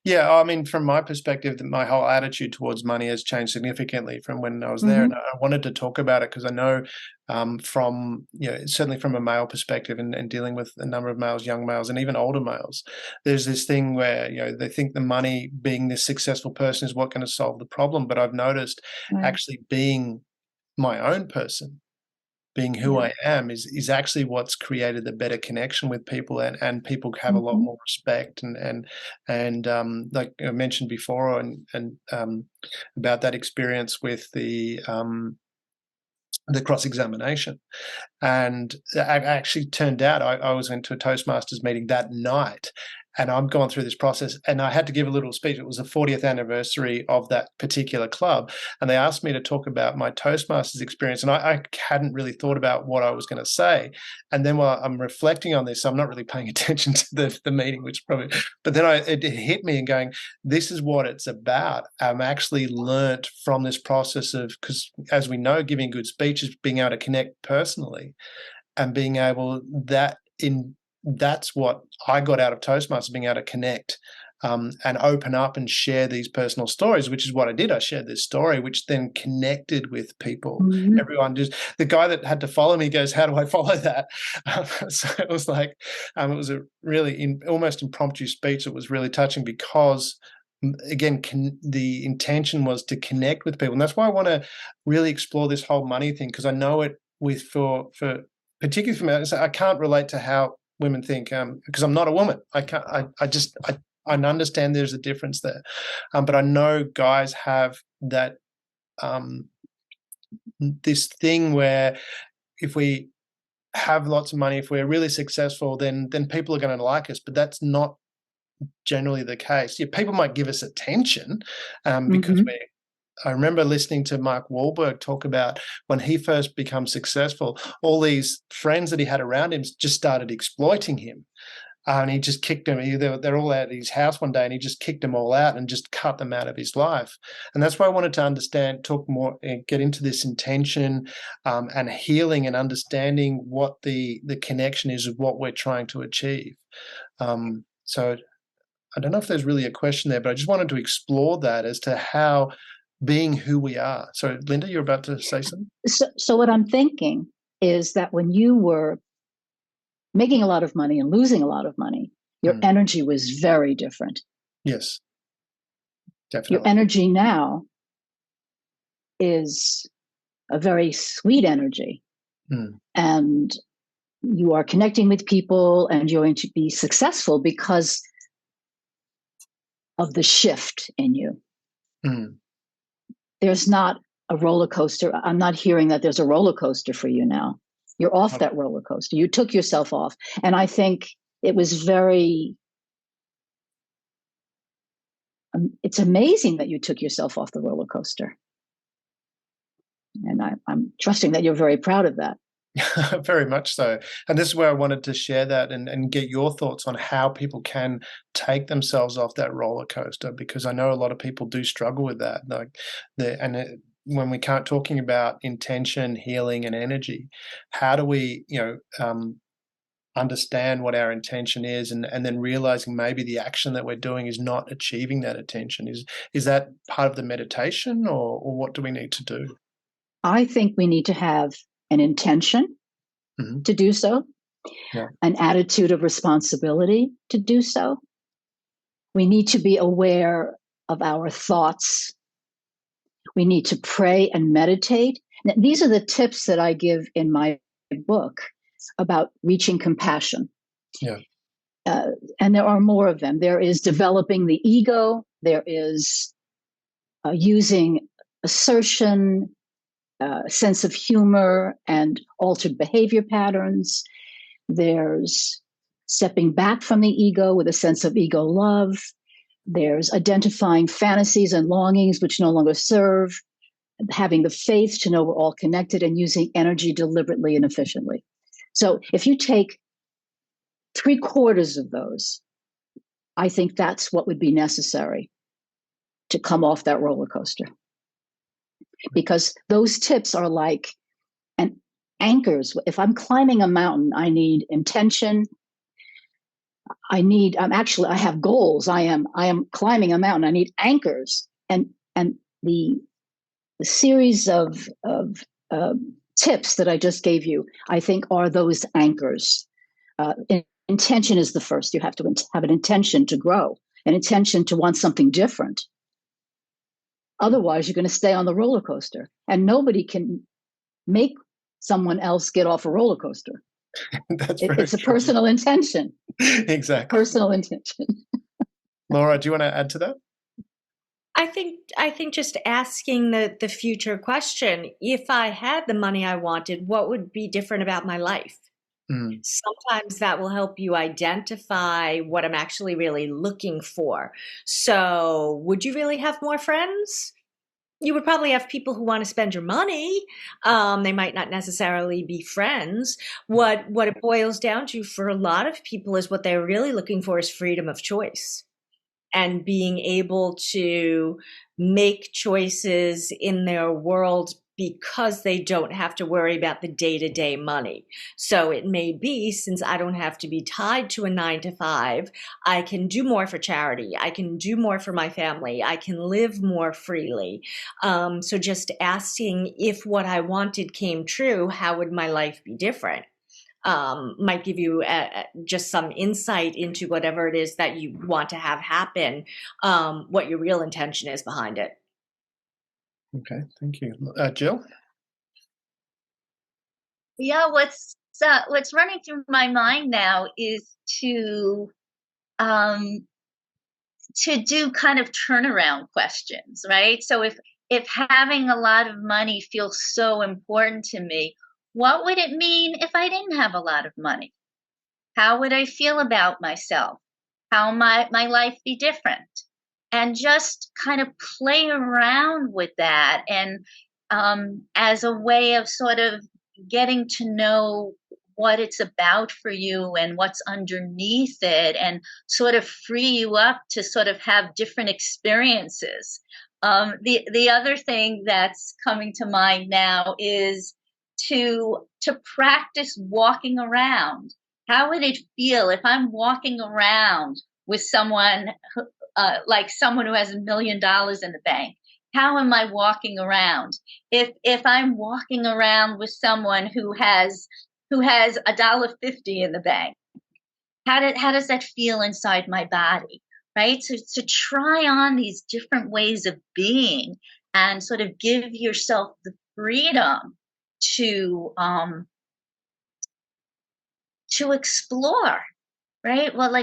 Yeah, I mean, from my perspective, my whole attitude towards money has changed significantly from when I was there. And I wanted to talk about it because I know certainly from a male perspective and dealing with a number of males, young males, and even older males, there's this thing where, they think the money, being this successful person, is what going to solve the problem. But I've noticed actually being my own person, being who I am is actually what's created a better connection with people, and people have a lot more respect and like I mentioned before and about that experience with the cross-examination. And it actually turned out I was into a Toastmasters meeting that night, and I'm going through this process, and I had to give a little speech. It was the 40th anniversary of that particular club, and they asked me to talk about my Toastmasters experience, and I hadn't really thought about what I was going to say. And then while I'm reflecting on this, I'm not really paying attention to the meeting, which probably, but then it hit me and going, this is what it's about. I'm actually learnt from this process because as we know, giving good speech is being able to connect personally, and being able that's what I got out of Toastmasters, being able to connect and open up and share these personal stories, which is what I did. I shared this story, which then connected with people. Everyone the guy that had to follow me goes, how do I follow that? So it was like, it was a really almost impromptu speech. It was really touching because, again, the intention was to connect with people. And that's why I want to really explore this whole money thing, because I know it for particularly for me, I can't relate to how women think because I'm not a woman. I understand there's a difference there, but I know guys have that this thing where if we have lots of money, if we're really successful, then people are going to like us. But that's not generally the case. Yeah, people might give us attention because I remember listening to Mark Wahlberg talk about when he first became successful, all these friends that he had around him just started exploiting him. And he just kicked them. They're all at his house one day, and he just kicked them all out and just cut them out of his life. And that's why I wanted to talk more, get into this intention and healing and understanding what the connection is of what we're trying to achieve. So I don't know if there's really a question there, but I just wanted to explore that as to how being who we are. So, Linda, you're about to say something? So what I'm thinking is that when you were making a lot of money and losing a lot of money, your energy was very different. Yes, definitely. Your energy now is a very sweet energy. And you are connecting with people, and you're going to be successful because of the shift in you. There's not a roller coaster. I'm not hearing that there's a roller coaster for you now. You're off that roller coaster. You took yourself off. And I think it was very, it's amazing that you took yourself off the roller coaster. And I'm trusting that you're very proud of that. Very much so. And this is where I wanted to share that and get your thoughts on how people can take themselves off that roller coaster, because I know a lot of people do struggle with that. when we can't talking about intention, healing, and energy, how do we, understand what our intention is, and then realizing maybe the action that we're doing is not achieving that intention? Is that part of the meditation, or what do we need to do? I think we need to have an intention to do so, an attitude of responsibility to do so. We need to be aware of our thoughts. We need to pray and meditate. Now, these are the tips that I give in my book about reaching compassion. Yeah. And there are more of them. There is developing the ego. There is using assertion, sense of humor, and altered behavior patterns. There's stepping back from the ego with a sense of ego love. There's identifying fantasies and longings which no longer serve, having the faith to know we're all connected, and using energy deliberately and efficiently. So if you take 3/4 of those, I think that's what would be necessary to come off that roller coaster. Because those tips are like anchors. If I'm climbing a mountain, I need intention. I have goals. I am climbing a mountain. I need anchors. And the series of tips that I just gave you, I think, are those anchors. Intention is the first. You have to have an intention to grow, an intention to want something different. Otherwise, you're going to stay on the roller coaster, and nobody can make someone else get off a roller coaster. It's a personal intention. Exactly. Personal intention. Laura, do you want to add to that? I think just asking the future question, if I had the money I wanted, what would be different about my life? Sometimes that will help you identify what I'm actually really looking for. So would you really have more friends? You would probably have people who want to spend your money. They might not necessarily be friends. What it boils down to for a lot of people is what they're really looking for is freedom of choice, and being able to make choices in their world because they don't have to worry about the day-to-day money. So it may be, since I don't have to be tied to a 9-to-5, I can do more for charity. I can do more for my family. I can live more freely. So just asking, if what I wanted came true, how would my life be different? Might give you just some insight into whatever it is that you want to have happen, what your real intention is behind it. Okay, thank you. Jill? Yeah, what's running through my mind now is to do kind of turnaround questions, right? So if having a lot of money feels so important to me, what would it mean if I didn't have a lot of money? How would I feel about myself? How might my life be different? And just kind of play around with that, and as a way of sort of getting to know what it's about for you and what's underneath it, and sort of free you up to sort of have different experiences. The other thing that's coming to mind now is to practice walking around. How would it feel if I'm walking around with someone like someone who has $1 million in the bank? How am I walking around? If I'm walking around with someone who has $1.50 in the bank, how does that feel inside my body, right? So to try on these different ways of being and sort of give yourself the freedom to explore. Right? Well,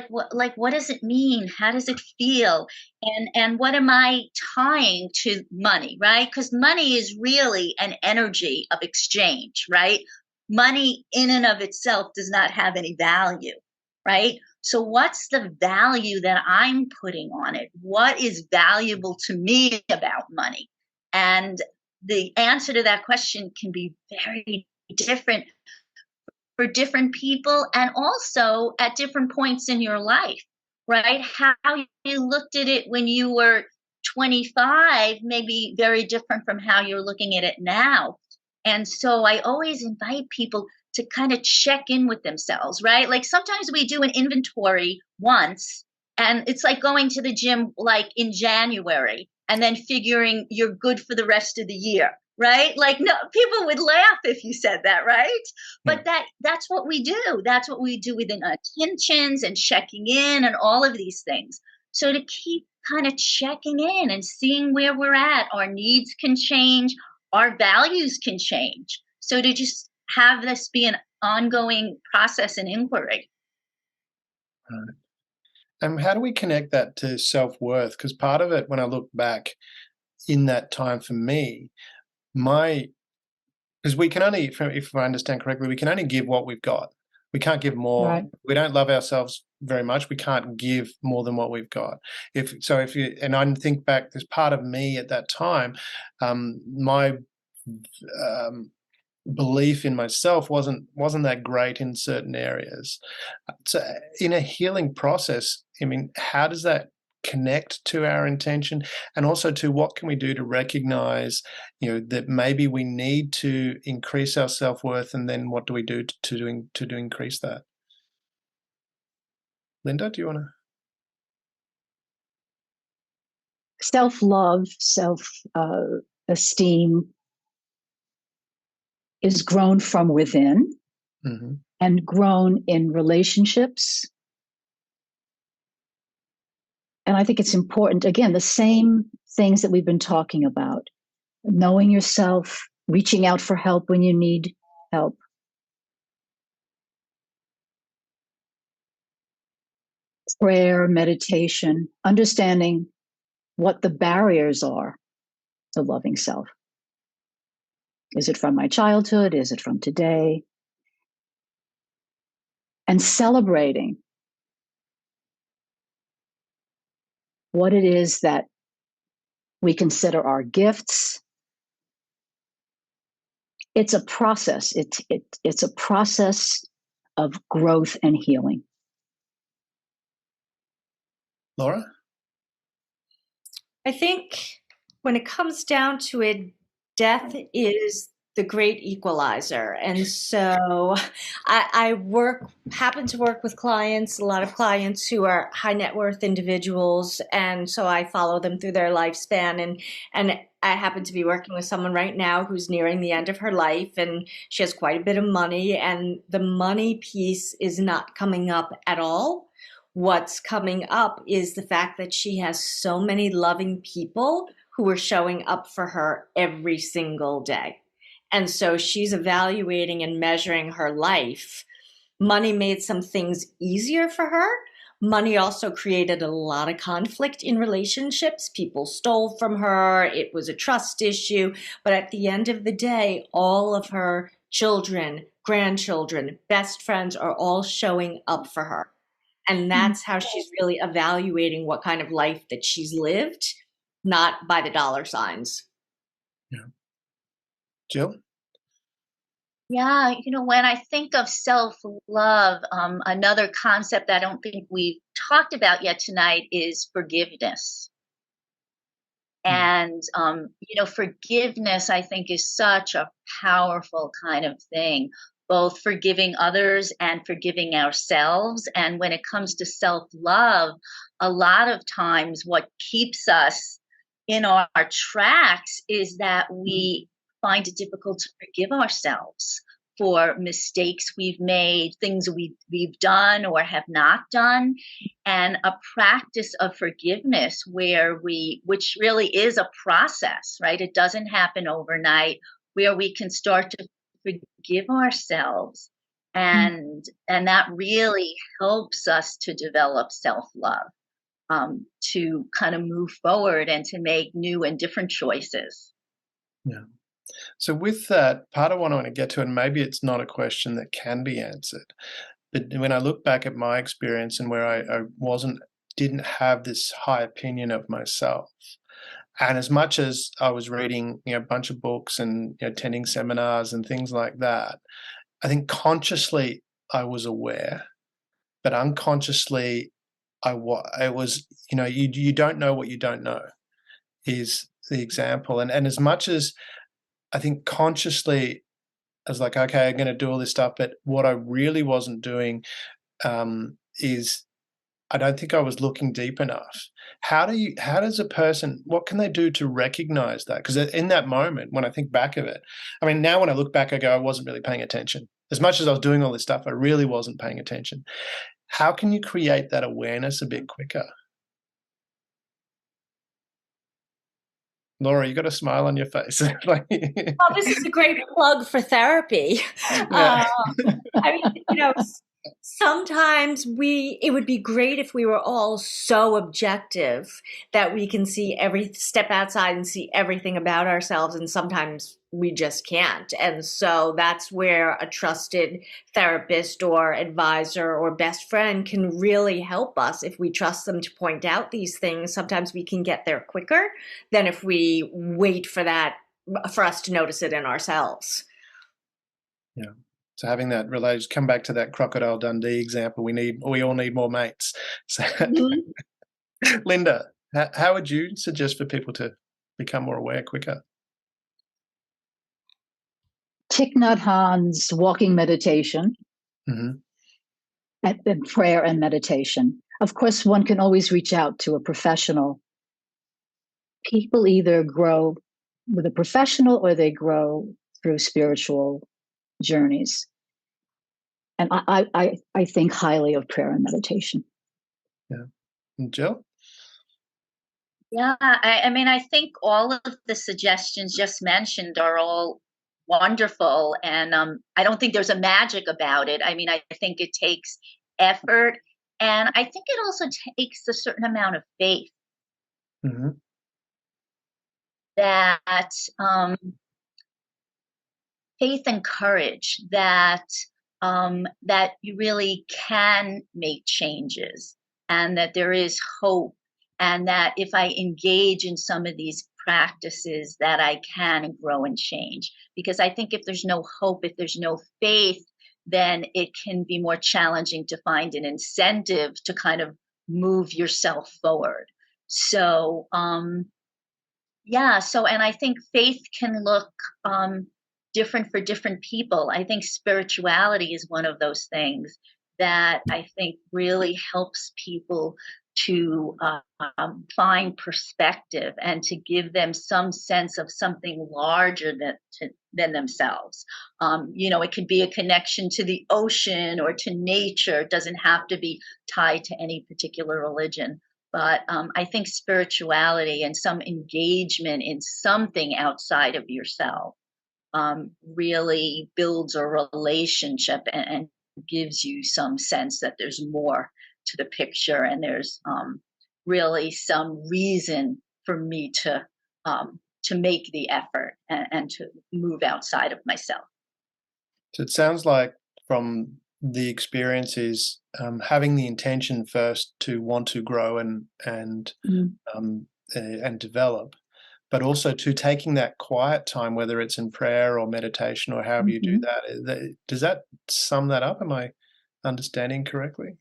what does it mean? How does it feel? And what am I tying to money, right? Because money is really an energy of exchange, right? Money in and of itself does not have any value, right? So what's the value that I'm putting on it? What is valuable to me about money? And the answer to that question can be very different for different people, and also at different points in your life, right? How you looked at it when you were 25 may be very different from how you're looking at it now. And so I always invite people to kind of check in with themselves, right? Like sometimes we do an inventory once, and it's like going to the gym like in January and then figuring you're good for the rest of the year, right? Like, no, people would laugh if you said that, right? But that's what we do. That's what we do within attentions and checking in and all of these things. So to keep kind of checking in and seeing where we're at, our needs can change, our values can change. So to just have this be an ongoing process and inquiry. Right. And how do we connect that to self-worth? Because part of it, when I look back in that time for me, because we can only, if I understand correctly, we can only give what we've got. We can't give more. Right. We don't love ourselves very much. We can't give more than what we've got. And I think back, there's part of me at that time, my belief in myself wasn't that great in certain areas. So in a healing process, I mean, how does that connect to our intention, and also to what can we do to recognize, that maybe we need to increase our self-worth, and then what do we do to increase that? Linda, do you want to? Self-love, self-esteem is grown from within, Mm-hmm. and grown in relationships. And I think it's important, again, the same things that we've been talking about: knowing yourself, reaching out for help when you need help, prayer, meditation, understanding what the barriers are to loving self. Is it from my childhood? Is it from today? And celebrating what it is that we consider our gifts. It's a process. It's a process of growth and healing. Laura? I think when it comes down to it, death is the great equalizer. And so I happen to work with clients, a lot of clients who are high net worth individuals. And so I follow them through their lifespan. And I happen to be working with someone right now who's nearing the end of her life, and she has quite a bit of money, and the money piece is not coming up at all. What's coming up is the fact that she has so many loving people who are showing up for her every single day. And so she's evaluating and measuring her life. Money made some things easier for her. Money also created a lot of conflict in relationships. People stole from her. It was a trust issue. But at the end of the day, all of her children, grandchildren, best friends are all showing up for her. And that's how she's really evaluating what kind of life that she's lived, not by the dollar signs. Yeah. Jill? Yeah, when I think of self-love, another concept I don't think we've talked about yet tonight is forgiveness. And, forgiveness, I think, is such a powerful kind of thing, both forgiving others and forgiving ourselves. And when it comes to self-love, a lot of times what keeps us in our tracks is that we find it difficult to forgive ourselves for mistakes we've made, things we've done or have not done, and a practice of forgiveness which really is a process, right? It doesn't happen overnight, where we can start to forgive ourselves, and that really helps us to develop self-love, to kind of move forward and to make new and different choices. Yeah. So with that, part of what I want to get to, and maybe it's not a question that can be answered, but when I look back at my experience and where I didn't have this high opinion of myself, and as much as I was reading, a bunch of books and attending seminars and things like that, I think consciously I was aware, but unconsciously I was, you don't know what you don't know. is the example. And as much as I think consciously I was like, okay, I'm going to do all this stuff, but what I really wasn't doing is I don't think I was looking deep enough. How does a person, what can they do to recognize that? Because in that moment, when I think back of it, I mean, now when I look back, I go, I wasn't really paying attention. As much as I was doing all this stuff, I really wasn't paying attention. How can you create that awareness a bit quicker? Laura, you got a smile on your face. Well, this is a great plug for therapy. Yeah. I mean, sometimes it would be great if we were all so objective that we can see step outside and see everything about ourselves, and sometimes we just can't. And so that's where a trusted therapist or advisor or best friend can really help us. If we trust them to point out these things, sometimes we can get there quicker than if we wait for us to notice it in ourselves. Yeah. So having that related, come back to that Crocodile Dundee example, we all need more mates. So, Linda, how would you suggest for people to become more aware quicker? Thich Nhat Hanh's walking meditation, and prayer and meditation. Of course, one can always reach out to a professional. People either grow with a professional or they grow through spiritual journeys. And I think highly of prayer and meditation. Yeah. And Jill? Yeah, I mean, I think all of the suggestions just mentioned are all wonderful. And I don't think there's a magic about it. I mean, I think it takes effort. And I think it also takes a certain amount of faith that faith and courage that that you really can make changes, and that there is hope, and that if I engage in some of these practices that I can grow and change. Because I think if there's no hope, if there's no faith, then it can be more challenging to find an incentive to kind of move yourself forward. So and I think faith can look different for different people. I think spirituality is one of those things that I think really helps people to find perspective and to give them some sense of something larger than themselves. It could be a connection to the ocean or to nature. It doesn't have to be tied to any particular religion. But I think spirituality and some engagement in something outside of yourself really builds a relationship and gives you some sense that there's more to the picture, and there's really some reason for me to make the effort and to move outside of myself. So it sounds like from the experience is having the intention first to want to grow and develop, but also to taking that quiet time, whether it's in prayer or meditation or however you do that. Does that sum that up? Am I understanding correctly?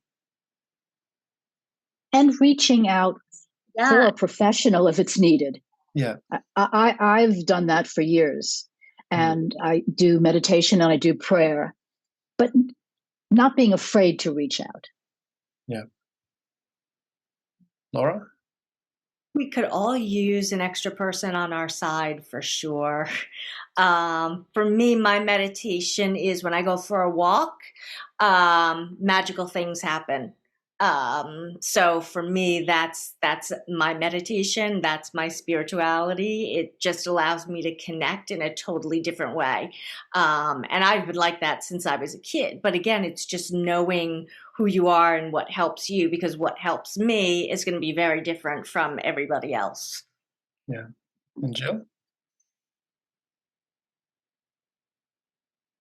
And reaching out for a professional if it's needed. Yeah. I've done that for years. And I do meditation and I do prayer, but not being afraid to reach out. Yeah. Laura? We could all use an extra person on our side for sure. For me, my meditation is when I go for a walk, magical things happen. So for me, that's my meditation. That's my spirituality. It just allows me to connect in a totally different way. And I've been like that since I was a kid. But again, it's just knowing who you are and what helps you, because what helps me is going to be very different from everybody else. Yeah. And Jill?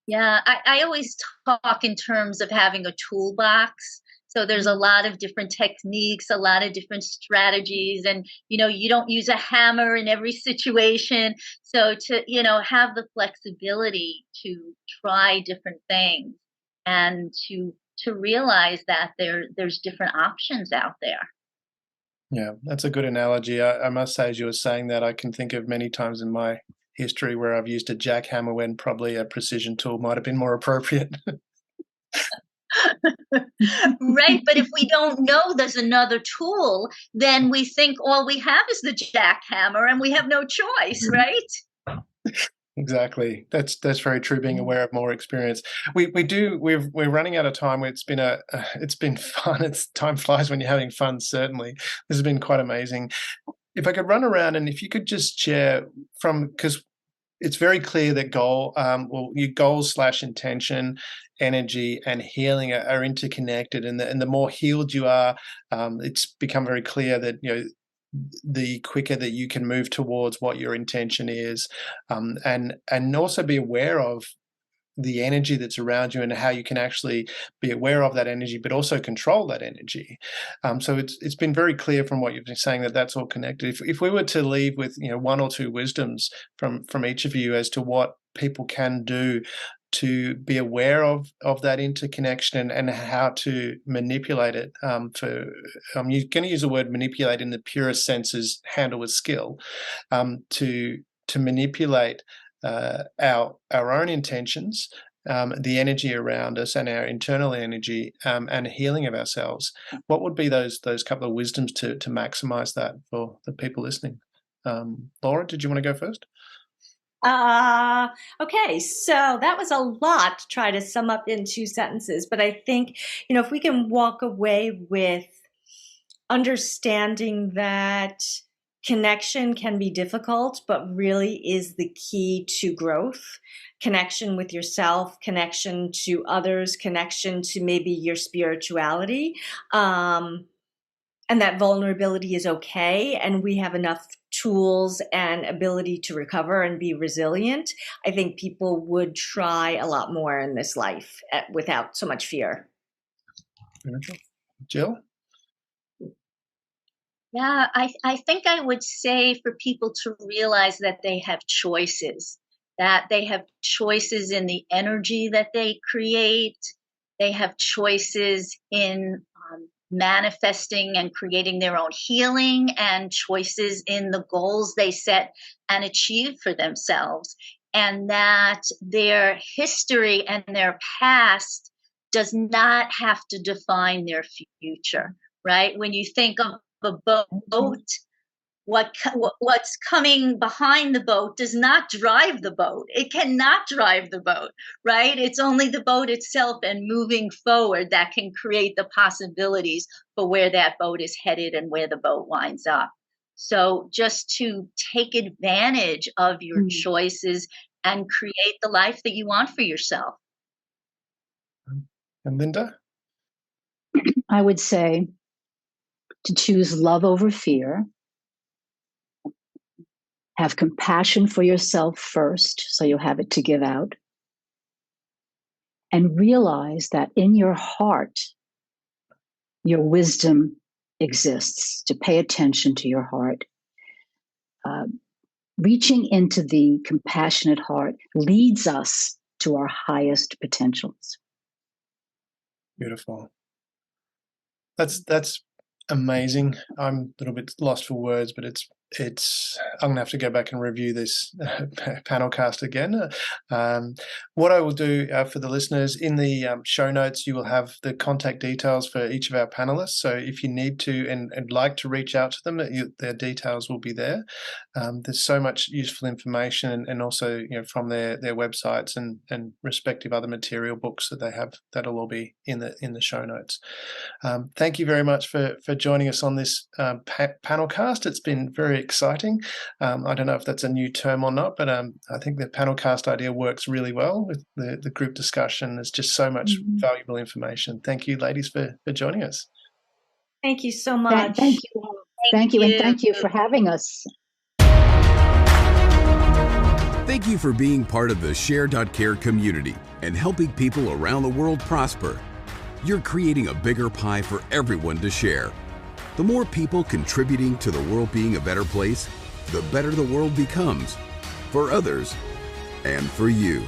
Yeah, I always talk in terms of having a toolbox. So there's a lot of different techniques, a lot of different strategies, and you don't use a hammer in every situation. So to have the flexibility to try different things and to realize that there's different options out there. Yeah, that's a good analogy. I must say, as you were saying that, I can think of many times in my history where I've used a jackhammer when probably a precision tool might have been more appropriate. Right, but if we don't know there's another tool, then we think all we have is the jackhammer and we have no choice, right? Exactly. That's very true. Being aware of more experience. We're running out of time. It's been fun. Time flies when you're having fun. Certainly, this has been quite amazing. If I could run around and if you could just share because it's very clear that your goals / intention, energy, and healing are interconnected, and the more healed you are, it's become very clear that the quicker that you can move towards what your intention is, and also be aware of the energy that's around you and how you can actually be aware of that energy, but also control that energy. So it's been very clear from what you've been saying that that's all connected. If we were to leave with one or two wisdoms from each of you as to what people can do to be aware of that interconnection and how to manipulate it. You're going to use the word manipulate in the purest sense as handle with skill, to manipulate our own intentions, the energy around us, and our internal energy, and healing of ourselves. What would be those couple of wisdoms to maximize that for the people listening? Laura, did you want to go first? Okay, so that was a lot to try to sum up in 2 sentences, but I think, if we can walk away with understanding that connection can be difficult, but really is the key to growth. Connection with yourself, connection to others, connection to maybe your spirituality. And that vulnerability is okay, and we have enough tools and ability to recover and be resilient. I think people would try a lot more in this life without so much fear. Jill? Yeah, I think I would say for people to realize that they have choices, that they have choices in the energy that they create. They have choices in manifesting and creating their own healing, and choices in the goals they set and achieve for themselves. And that their history and their past does not have to define their future, right? When you think of a boat, what's coming behind the boat does not drive the boat. It cannot drive the boat, right? It's only the boat itself and moving forward that can create the possibilities for where that boat is headed and where the boat winds up. So just to take advantage of your choices and create the life that you want for yourself. And Linda? I would say to choose love over fear. Have compassion for yourself first, so you have it to give out. And realize that in your heart, your wisdom exists, to pay attention to your heart. Reaching into the compassionate heart leads us to our highest potentials. Beautiful. That's amazing. I'm a little bit lost for words, but I'm gonna have to go back and review this panelcast again. What I will do for the listeners, in the show notes, you will have the contact details for each of our panelists. So if you need to and like to reach out to them, their details will be there. There's so much useful information, and also from their websites and respective other material books that they have, that'll all be in the show notes. Thank you very much for joining us on this panelcast. It's been very exciting. I don't know if that's a new term or not, but I think the panelcast idea works really well with the group discussion. There's just so much valuable information. Thank you, ladies, for joining us. Thank you so much. Thank you. Thank you, and thank you for having us. Thank you for being part of the Share.Care community and helping people around the world prosper. You're creating a bigger pie for everyone to share. The more people contributing to the world being a better place, the better the world becomes, for others and for you.